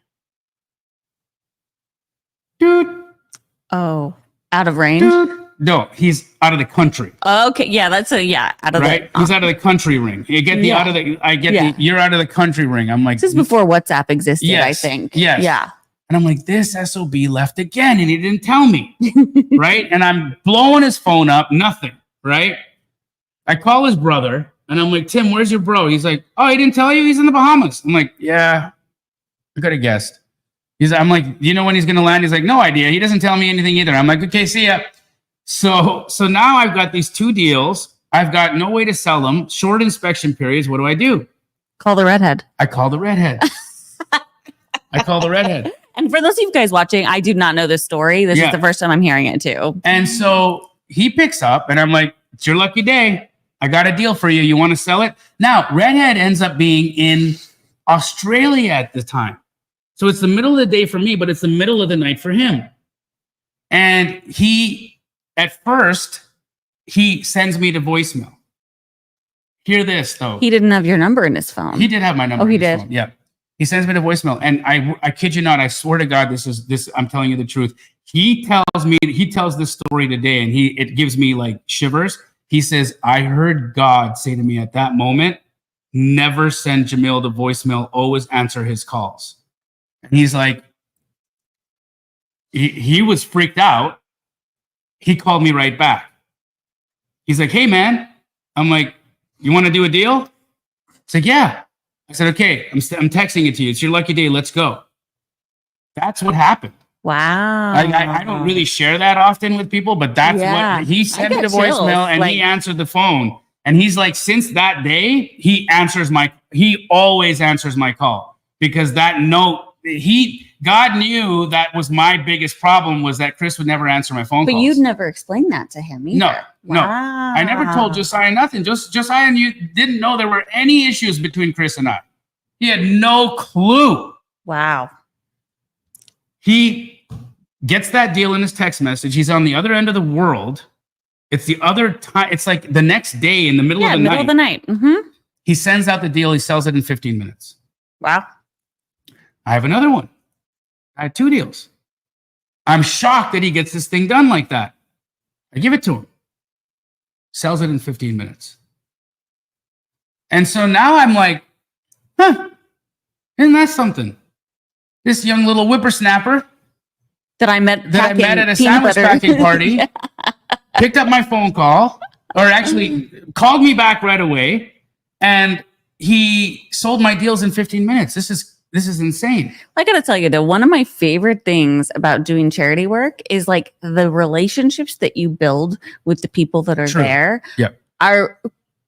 Dude. Oh, out of range? Dude. No, he's out of the country. Okay. Yeah, that's out of right? He's out of the country ring. You get the you're out of the country ring. I'm like, this is before WhatsApp existed, yes, I think. Yes. Yeah. And I'm like, this SOB left again and he didn't tell me. Right? And I'm blowing his phone up, nothing. Right? I call his brother and I'm like, "Tim, where's your bro?" He's like, "Oh, he didn't tell you? He's in the Bahamas." I'm like, "Yeah, I could have guessed." I'm like, "Do you know when he's going to land?" He's like, "No idea. He doesn't tell me anything either." I'm like, "Okay, see ya." So now I've got these 2 deals. I've got no way to sell them. Short inspection periods. What do? Call the redhead. I call the redhead. And for those of you guys watching, I do not know this story. This is the first time I'm hearing it too. And so he picks up and I'm like, "It's your lucky day. I got a deal for you. You want to sell it?" Now, Redhead ends up being in Australia at the time. So it's the middle of the day for me, but it's the middle of the night for him. And at first, he sends me to voicemail. Hear this, though. He didn't have your number in his phone. He did have my number. Oh, he did? Phone. Yeah. He sends me to voicemail. And I kid you not, I swear to God, I'm telling you the truth. He tells this story today and it gives me like shivers. He says, "I heard God say to me at that moment, never send Jamil to voicemail, always answer his calls." And he's like, he was freaked out. He called me right back. He's like, hey, man. I'm like, you want to do a deal? He's like, yeah. I said, okay, I'm texting it to you. It's your lucky day. Let's go. That's what happened. Wow. I don't really share that often with people, but that's what he sent me the voicemail and he answered the phone. And he's like, since that day, he always answers my call because that note, God knew that was my biggest problem was that Chris would never answer my phone calls. But you'd never explained that to him either. No. I never told Josiah nothing. Josiah and you didn't know there were any issues between Chris and I. He had no clue. Wow. He gets that deal in his text message. He's on the other end of the world. It's the other time. It's like the next day in the middle of the night. Mm-hmm. He sends out the deal. He sells it in 15 minutes. Wow. I have another one. I had 2 deals. I'm shocked that he gets this thing done like that. I give it to him. Sells it in 15 minutes. And so now I'm like, isn't that something? This young little whippersnapper that I met at a sandwich packing party, picked up my phone call, or actually called me back right away, and he sold my deals in 15 minutes. This is insane. I got to tell you though, one of my favorite things about doing charity work is like the relationships that you build with the people that are there are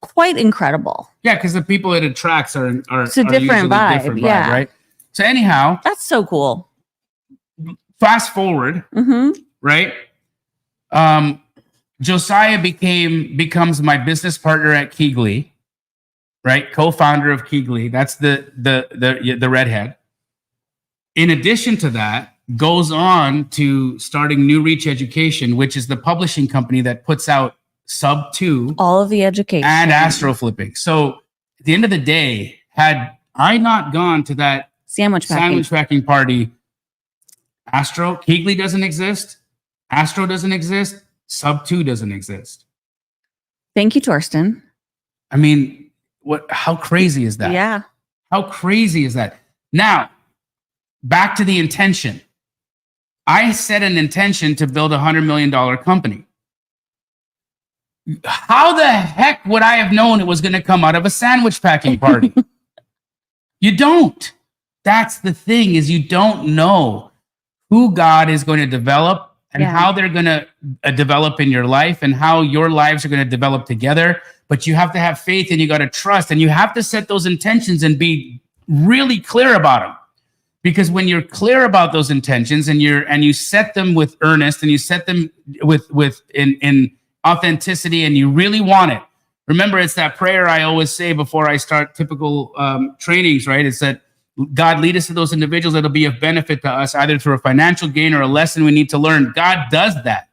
quite incredible. Yeah, because the people it attracts are it's a different vibe, right? So anyhow, that's so cool. Fast forward, right? Josiah becomes my business partner at Keegley, right? Co-founder of Keegley. That's the Redhead. In addition to that, goes on to starting New Reach Education, which is the publishing company that puts out Sub 2, all of the education and Astro Flipping. So at the end of the day, had I not gone to that sandwich packing party, Keegley doesn't exist, Astro doesn't exist, Sub 2 doesn't exist. Thank you, Torsten. I mean, how crazy is that? Yeah. How crazy is that? Now, back to the intention. I set an intention to build $100 million company. How the heck would I have known it was going to come out of a sandwich packing party? You don't. That's the thing, is you don't know who God is going to develop and how they're going to develop in your life and how your lives are going to develop together. But you have to have faith and you got to trust and you have to set those intentions and be really clear about them. Because when you're clear about those intentions and you set them with earnest and you set them in authenticity and you really want it. Remember, it's that prayer I always say before I start typical trainings, right? It's that God lead us to those individuals that'll be of benefit to us, either through a financial gain or a lesson we need to learn. God does that.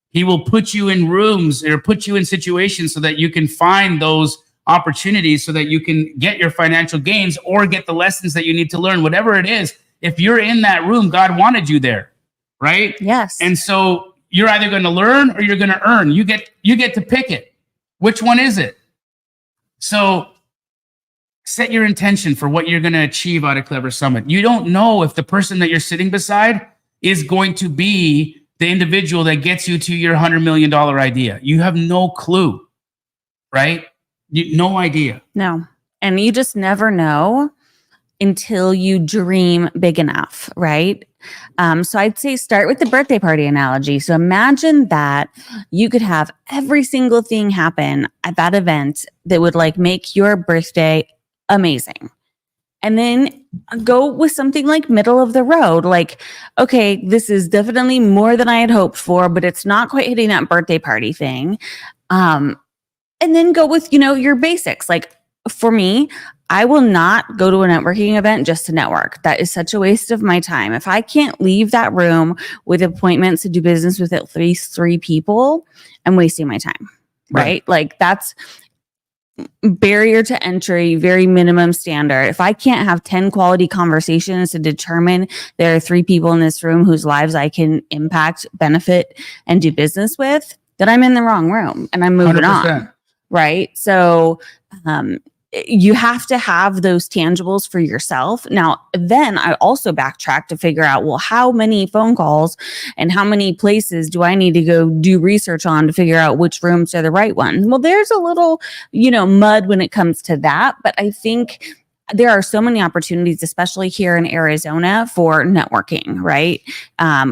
He will put you in rooms or put you in situations so that you can find those opportunities so that you can get your financial gains or get the lessons that you need to learn, whatever it is. If you're in that room, God wanted you there, right? Yes. And so you're either going to learn or you're going to earn. You get to pick it. Which one is it? So set your intention for what you're going to achieve out of Clever Summit. You don't know if the person that you're sitting beside is going to be the individual that gets you to your $100 million idea. You have no clue, right? No idea. No. And you just never know until you dream big enough, right? So I'd say start with the birthday party analogy. So imagine that you could have every single thing happen at that event that would like make your birthday amazing. And then go with something like middle of the road. Like, okay, this is definitely more than I had hoped for, but it's not quite hitting that birthday party thing. And then go with, your basics. Like for me, I will not go to a networking event just to network. That is such a waste of my time. If I can't leave that room with appointments to do business with at least 3 people, I'm wasting my time, right? Like that's barrier to entry, very minimum standard. If I can't have 10 quality conversations to determine there are 3 people in this room whose lives I can impact, benefit, and do business with, then I'm in the wrong room and I'm moving 100%. On. Right. So, you have to have those tangibles for yourself. Now, then I also backtrack to figure out, well, how many phone calls and how many places do I need to go do research on to figure out which rooms are the right ones? Well, there's a little, mud when it comes to that. But I think there are so many opportunities, especially here in Arizona, for networking, right?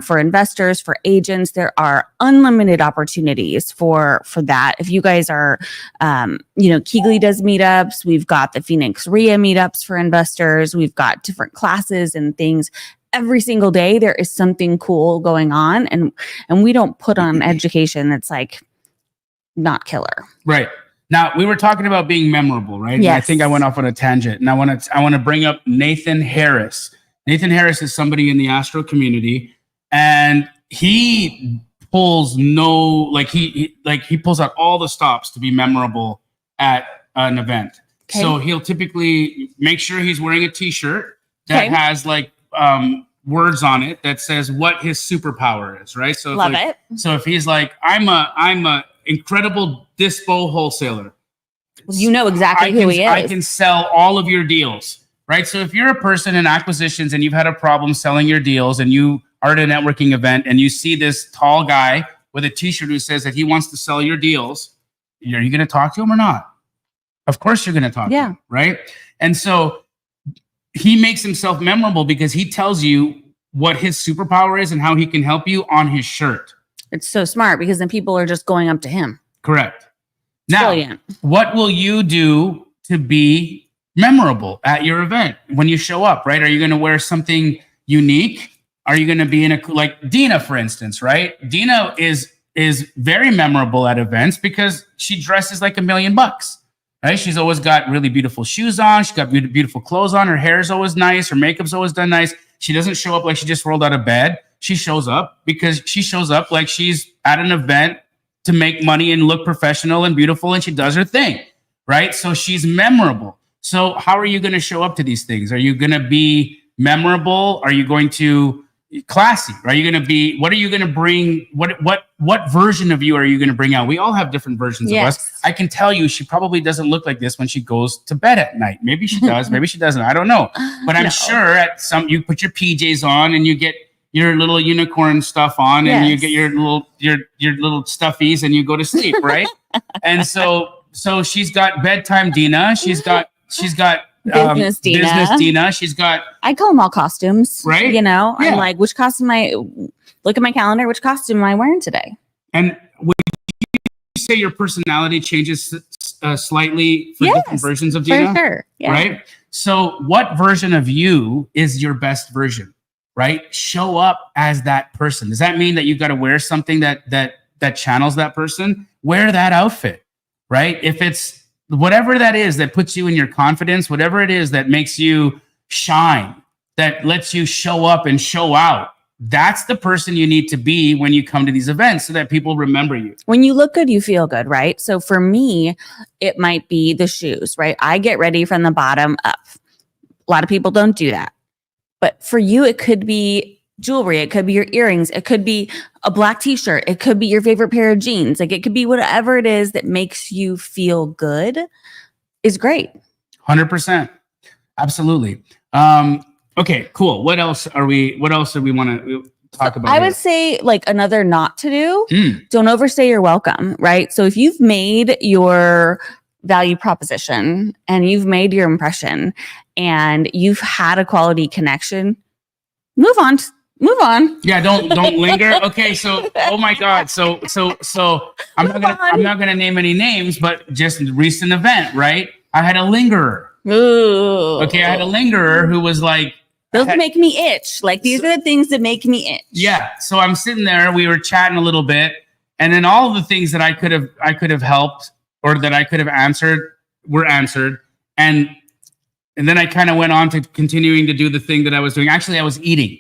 For investors, for agents, there are unlimited opportunities for that. If you guys are, Keegley does meetups. We've got the Phoenix RIA meetups for investors. We've got different classes and things. Every single day, there is something cool going on, and we don't put on education that's like not killer. Right. Now, we were talking about being memorable, right? Yes. I think I went off on a tangent, and I want to bring up Nathan Harris. Nathan Harris is somebody in the Astro community, and he pulls he pulls out all the stops to be memorable at an event. Okay. So he'll typically make sure he's wearing a T-shirt that has words on it that says what his superpower is, right? So Love it. So if he's like, I'm a incredible dispo wholesaler, you know exactly who he is. I can sell all of your deals, right? So if you're a person in acquisitions and you've had a problem selling your deals and you are at a networking event and you see this tall guy with a T-shirt who says that he wants to sell your deals, are you going to talk to him or not? Of course you're going to talk to him, right? And so he makes himself memorable because he tells you what his superpower is and how he can help you on his shirt. It's so smart because then people are just going up to him. Correct. Now, brilliant. What will you do to be memorable at your event when you show up, right? Are you going to wear something unique? Are you going to be like Dina, for instance, right? Dina is very memorable at events because she dresses like $1 million, right? She's always got really beautiful shoes on. She's got beautiful clothes on. Her hair is always nice. Her makeup's always done nice. She doesn't show up like she just rolled out of bed. She shows up because she shows up like she's at an event to make money and look professional and beautiful, and she does her thing, right? So she's memorable. So how are you going to show up to these things? Are you going to be memorable? Are you going to classy? Are you going to be, what are you going to bring? What version of you are you going to bring out? We all have different versions of us. I can tell you, she probably doesn't look like this when she goes to bed at night. Maybe she does, maybe she doesn't. I don't know. But I'm sure you put your PJs on and you get your little unicorn stuff on and you get your little stuffies and you go to sleep, right? And so she's got bedtime Dina. She's got business Dina. She's got, I call them all costumes, right? I'm like, which costume look at my calendar, which costume am I wearing today? And would you say your personality changes slightly for different versions of Dina? For sure. Yeah. Right? So what version of you is your best version? Right? Show up as that person. Does that mean that you've got to wear something that channels that person? Wear that outfit, right? If it's whatever that is that puts you in your confidence, whatever it is that makes you shine, that lets you show up and show out, that's the person you need to be when you come to these events so that people remember you. When you look good, you feel good, right? So for me, it might be the shoes, right? I get ready from the bottom up. A lot of people don't do that. But for you, it could be jewelry. It could be your earrings. It could be a black T-shirt. It could be your favorite pair of jeans. Like it could be whatever it is that makes you feel good is great. 100%. Absolutely. Okay, cool. What else do we want to talk about? I would say like another not to do, don't overstay your welcome, right? So if you've made your value proposition and you've made your impression and you've had a quality connection, move on. Yeah, don't linger. Okay, so oh my God, so I'm not gonna name any names, but just a recent event, right? I had a lingerer. Ooh. Okay, I had a lingerer who was like, those make me itch. Like these are the things that make me itch. Yeah. So I'm sitting there, we were chatting a little bit, and then all of the things that I could have helped or that I could have answered were answered. And then I kind of went on to continuing to do the thing that I was doing. Actually, I was eating.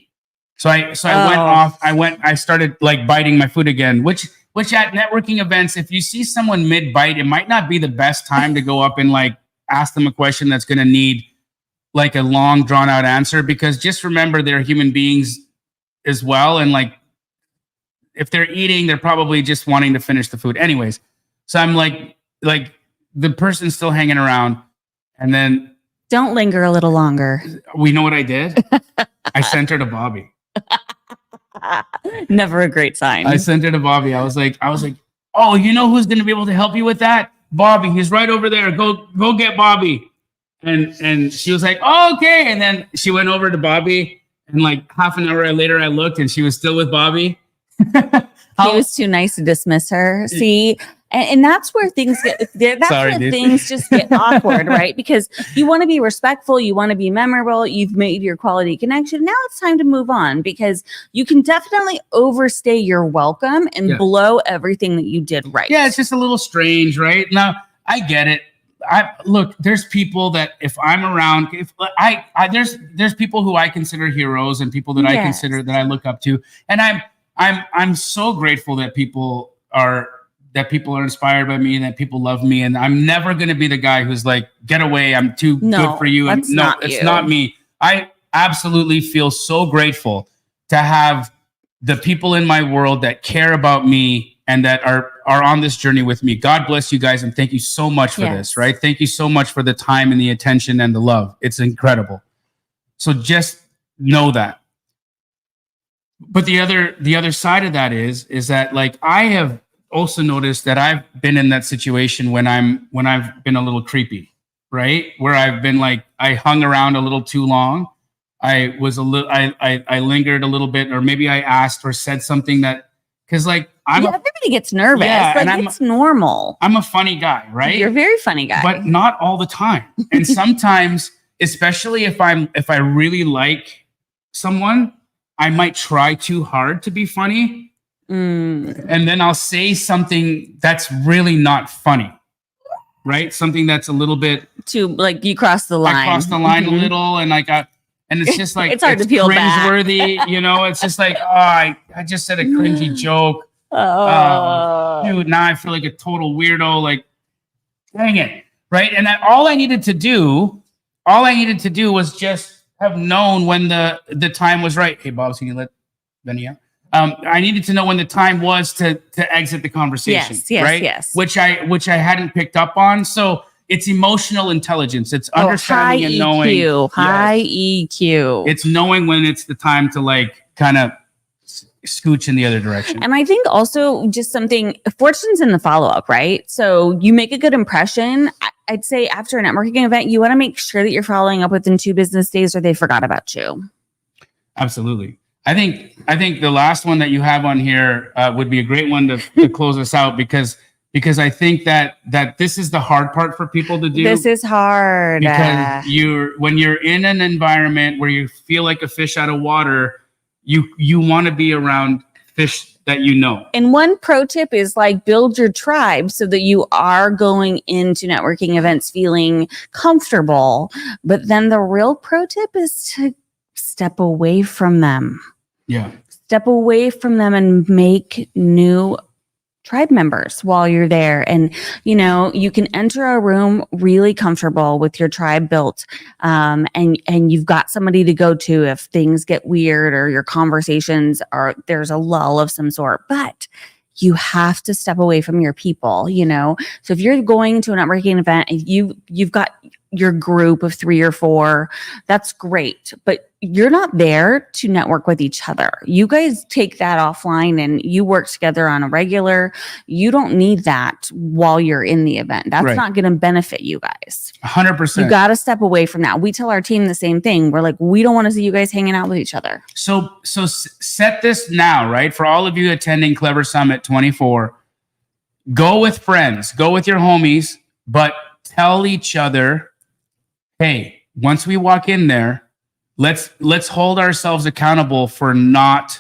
So I went off. I started like biting my food again, which at networking events, if you see someone mid-bite, it might not be the best time to go up and like ask them a question that's going to need like a long drawn out answer, because just remember they're human beings as well. And like, if they're eating, they're probably just wanting to finish the food anyways. So I'm like the person's still hanging around And then don't linger a little longer. We know what I did? I sent her to Bobby. Never a great sign. I sent her to Bobby. I was like, oh, you know who's going to be able to help you with that? Bobby. He's right over there. Go get Bobby. And she was like, oh, okay. And then she went over to Bobby, and like half an hour later, I looked and she was still with Bobby. He was too nice to dismiss her. See, and that's where things get, things just get awkward, right? Because you want to be respectful, you want to be memorable, you've made your quality connection. Now it's time to move on, because you can definitely overstay your welcome and blow everything that you did right. Yeah, it's just a little strange, right? Now, I get it. Look, there's people that if I'm around, there's people who I consider heroes and people that I consider that I look up to, and I'm so grateful that people are inspired by me and that people love me, and I'm never going to be the guy who's like, get away, I'm too good for you. And no, it's not me. I absolutely feel so grateful to have the people in my world that care about me and that are on this journey with me. God bless you guys, and thank you so much for this, right? Thank you so much for the time and the attention and the love. It's incredible. So just know that. But the other side of that is that, like, I have also noticed that I've been in that situation when I've been a little creepy, right? Where I've been like, I hung around a little too long. I lingered a little bit, or maybe I asked or said something that, because like everybody gets nervous. It's normal. I'm a funny guy, right? You're a very funny guy, but not all the time. And sometimes, especially if I really like someone, I might try too hard to be funny. And then I'll say something that's really not funny, right? Something that's a little bit too, like, you cross the line. I crossed the line a little, and and it's just like, it's hard to peel back. Cringeworthy, you know. It's just like, I just said a cringy joke. Dude, now I feel like a total weirdo. Like, dang it, right? And all I needed to do was just have known when the time was right. Hey, Bob, can you let Benny out? I needed to know when the time was to exit the conversation. Yes. Which I hadn't picked up on. So it's emotional intelligence. It's understanding and knowing. High EQ. It's knowing when it's the time to, like, kind of scooch in the other direction. And I think also just something, fortune's in the follow-up, right? So you make a good impression. I'd say after a networking event, you want to make sure that you're following up within 2 business days, or they forgot about you. Absolutely. I think the last one that you have on here would be a great one to close us out, because I think that this is the hard part for people to do. This is hard. Because when you're in an environment where you feel like a fish out of water, you want to be around fish that you know. And one pro tip is, like, build your tribe so that you are going into networking events feeling comfortable. But then the real pro tip is to step away from them. Yeah. Step away from them and make new tribe members while you're there. And, you know, you can enter a room really comfortable with your tribe built. And you've got somebody to go to if things get weird or your conversations there's a lull of some sort, but you have to step away from your people, you know? So if you're going to a networking event, if you've got your group of 3 or 4, that's great, but you're not there to network with each other. You guys take that offline and you work together on a regular. You don't need that while you're in the event. That's not going to benefit you guys. 100%. You got to step away from that. We tell our team the same thing. We're like, we don't want to see you guys hanging out with each other. So set this now, right? For all of you attending Clever Summit 24, go with friends, go with your homies, but tell each other, hey, once we walk in there, let's hold ourselves accountable for not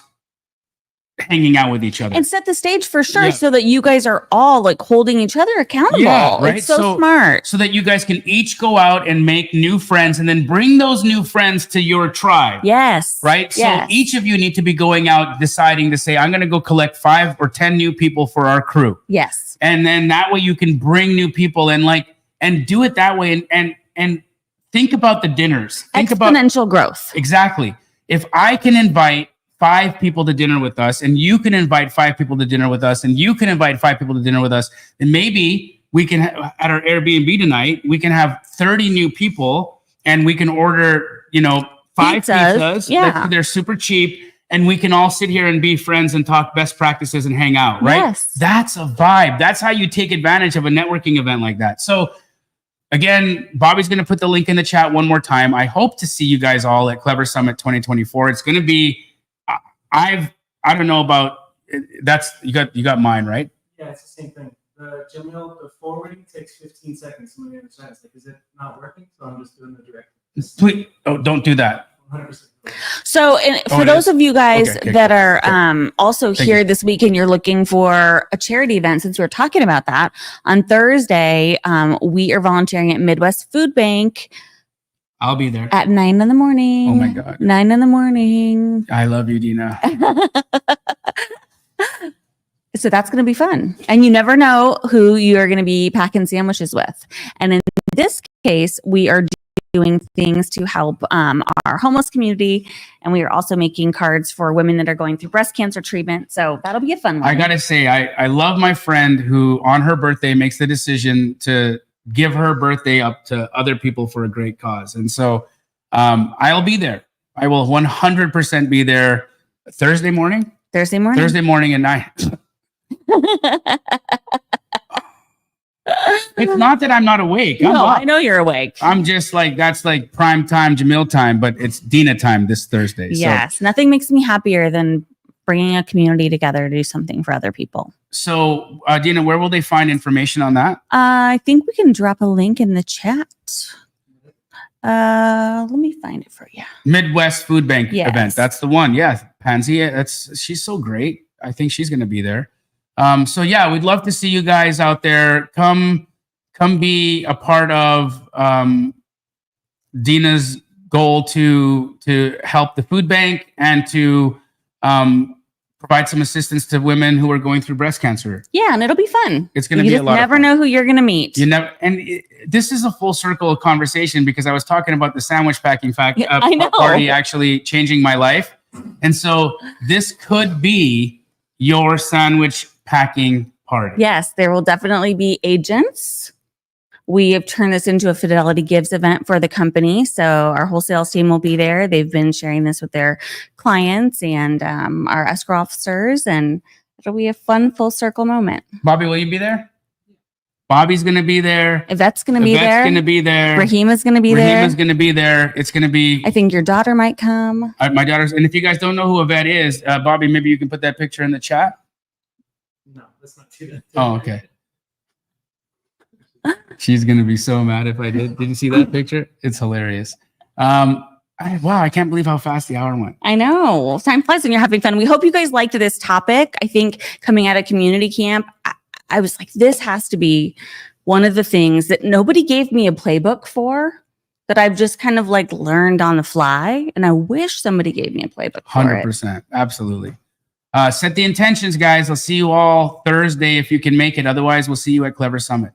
hanging out with each other. And set the stage for sure, so that you guys are all, like, holding each other accountable. Yeah, right? It's so smart. So that you guys can each go out and make new friends and then bring those new friends to your tribe. Yes. Right? Yes. So each of you need to be going out deciding to say, I'm going to go collect 5 or 10 new people for our crew. Yes. And then that way you can bring new people and do it that way and think about the dinners. Think about exponential growth. Exactly. If I can invite 5 people to dinner with us, and you can invite 5 people to dinner with us, and you can invite 5 people to dinner with us, then maybe we can at our Airbnb tonight, we can have 30 new people, and we can order, 5 pizzas. Yeah. They're super cheap. And we can all sit here and be friends and talk best practices and hang out, right? Yes. That's a vibe. That's how you take advantage of a networking event like that. So again, Bobby's going to put the link in the chat one more time. I hope to see you guys all at Clever Summit 2024. It's going to be, I don't know about, you got mine, right? Yeah, it's the same thing. Jamil, the forwarding takes 15 seconds from the other side. It's like, is it not working? So I'm just doing the direct. Please, don't do that. 100%. So, for those of you guys that are also Thank here you. this week and you're looking for a charity event, since we're talking about that, on Thursday, we are volunteering at Midwest Food Bank I'll be there. at 9 in the morning. Oh my God. 9 in the morning. I love you, Dina. So that's going to be fun. And you never know who you are going to be packing sandwiches with. And in this case, we are doing things to help our homeless community. And we are also making cards for women that are going through breast cancer treatment. So that'll be a fun one. I got to say, I love my friend who on her birthday makes the decision to give her birthday up to other people for a great cause. And so I'll be there. I will 100% be there Thursday morning. Thursday morning At 9. It's not that I'm not awake. I'm No, up. I know you're awake. I'm just like, that's like prime time, Jamil time, but it's Dina time this Thursday. Yes. Nothing makes me happier than bringing a community together to do something for other people. So, Dina, where will they find information on that? I think we can drop a link in the chat. Let me find it for you. Midwest Food Bank Yes. event. That's the one. Yeah. Pansy, she's so great. I think she's going to be there. So yeah, we'd love to see you guys out there. Come be a part of Dina's goal to help the food bank and to provide some assistance to women who are going through breast cancer. Yeah, and it'll be fun. It's going to be a lot. You never know who you're going to meet. You never, this is a full circle conversation because I was talking about the sandwich packing I know. party actually changing my life, and so this could be your sandwich packing party. Yes, there will definitely be agents. We have turned this into a Fidelity Gives event for the company. So our wholesale team will be there. They've been sharing this with their clients and our escrow officers, and it'll be a fun full circle moment. Bobby, will you be there? Bobby's going to be there. Yvette's going to be there. Yvette's going to be there. Rahima's going to be there. Rahima's going to be there. It's going to be. I think your daughter might come. My daughter's. And if you guys don't know who Yvette is, Bobby, maybe you can put that picture in the chat. No, let's not do that. Oh, okay. She's gonna be so mad if I did. Did you see that picture? It's hilarious. Wow, I can't believe how fast the hour went. I know. Time flies when you're having fun. We hope you guys liked this topic. I think coming out of community camp, I was like, this has to be one of the things that nobody gave me a playbook for, that I've just kind of like learned on the fly. And I wish somebody gave me a playbook for it. 100%. Absolutely. Set the intentions, guys. I'll see you all Thursday if you can make it. Otherwise, we'll see you at Clever Summit.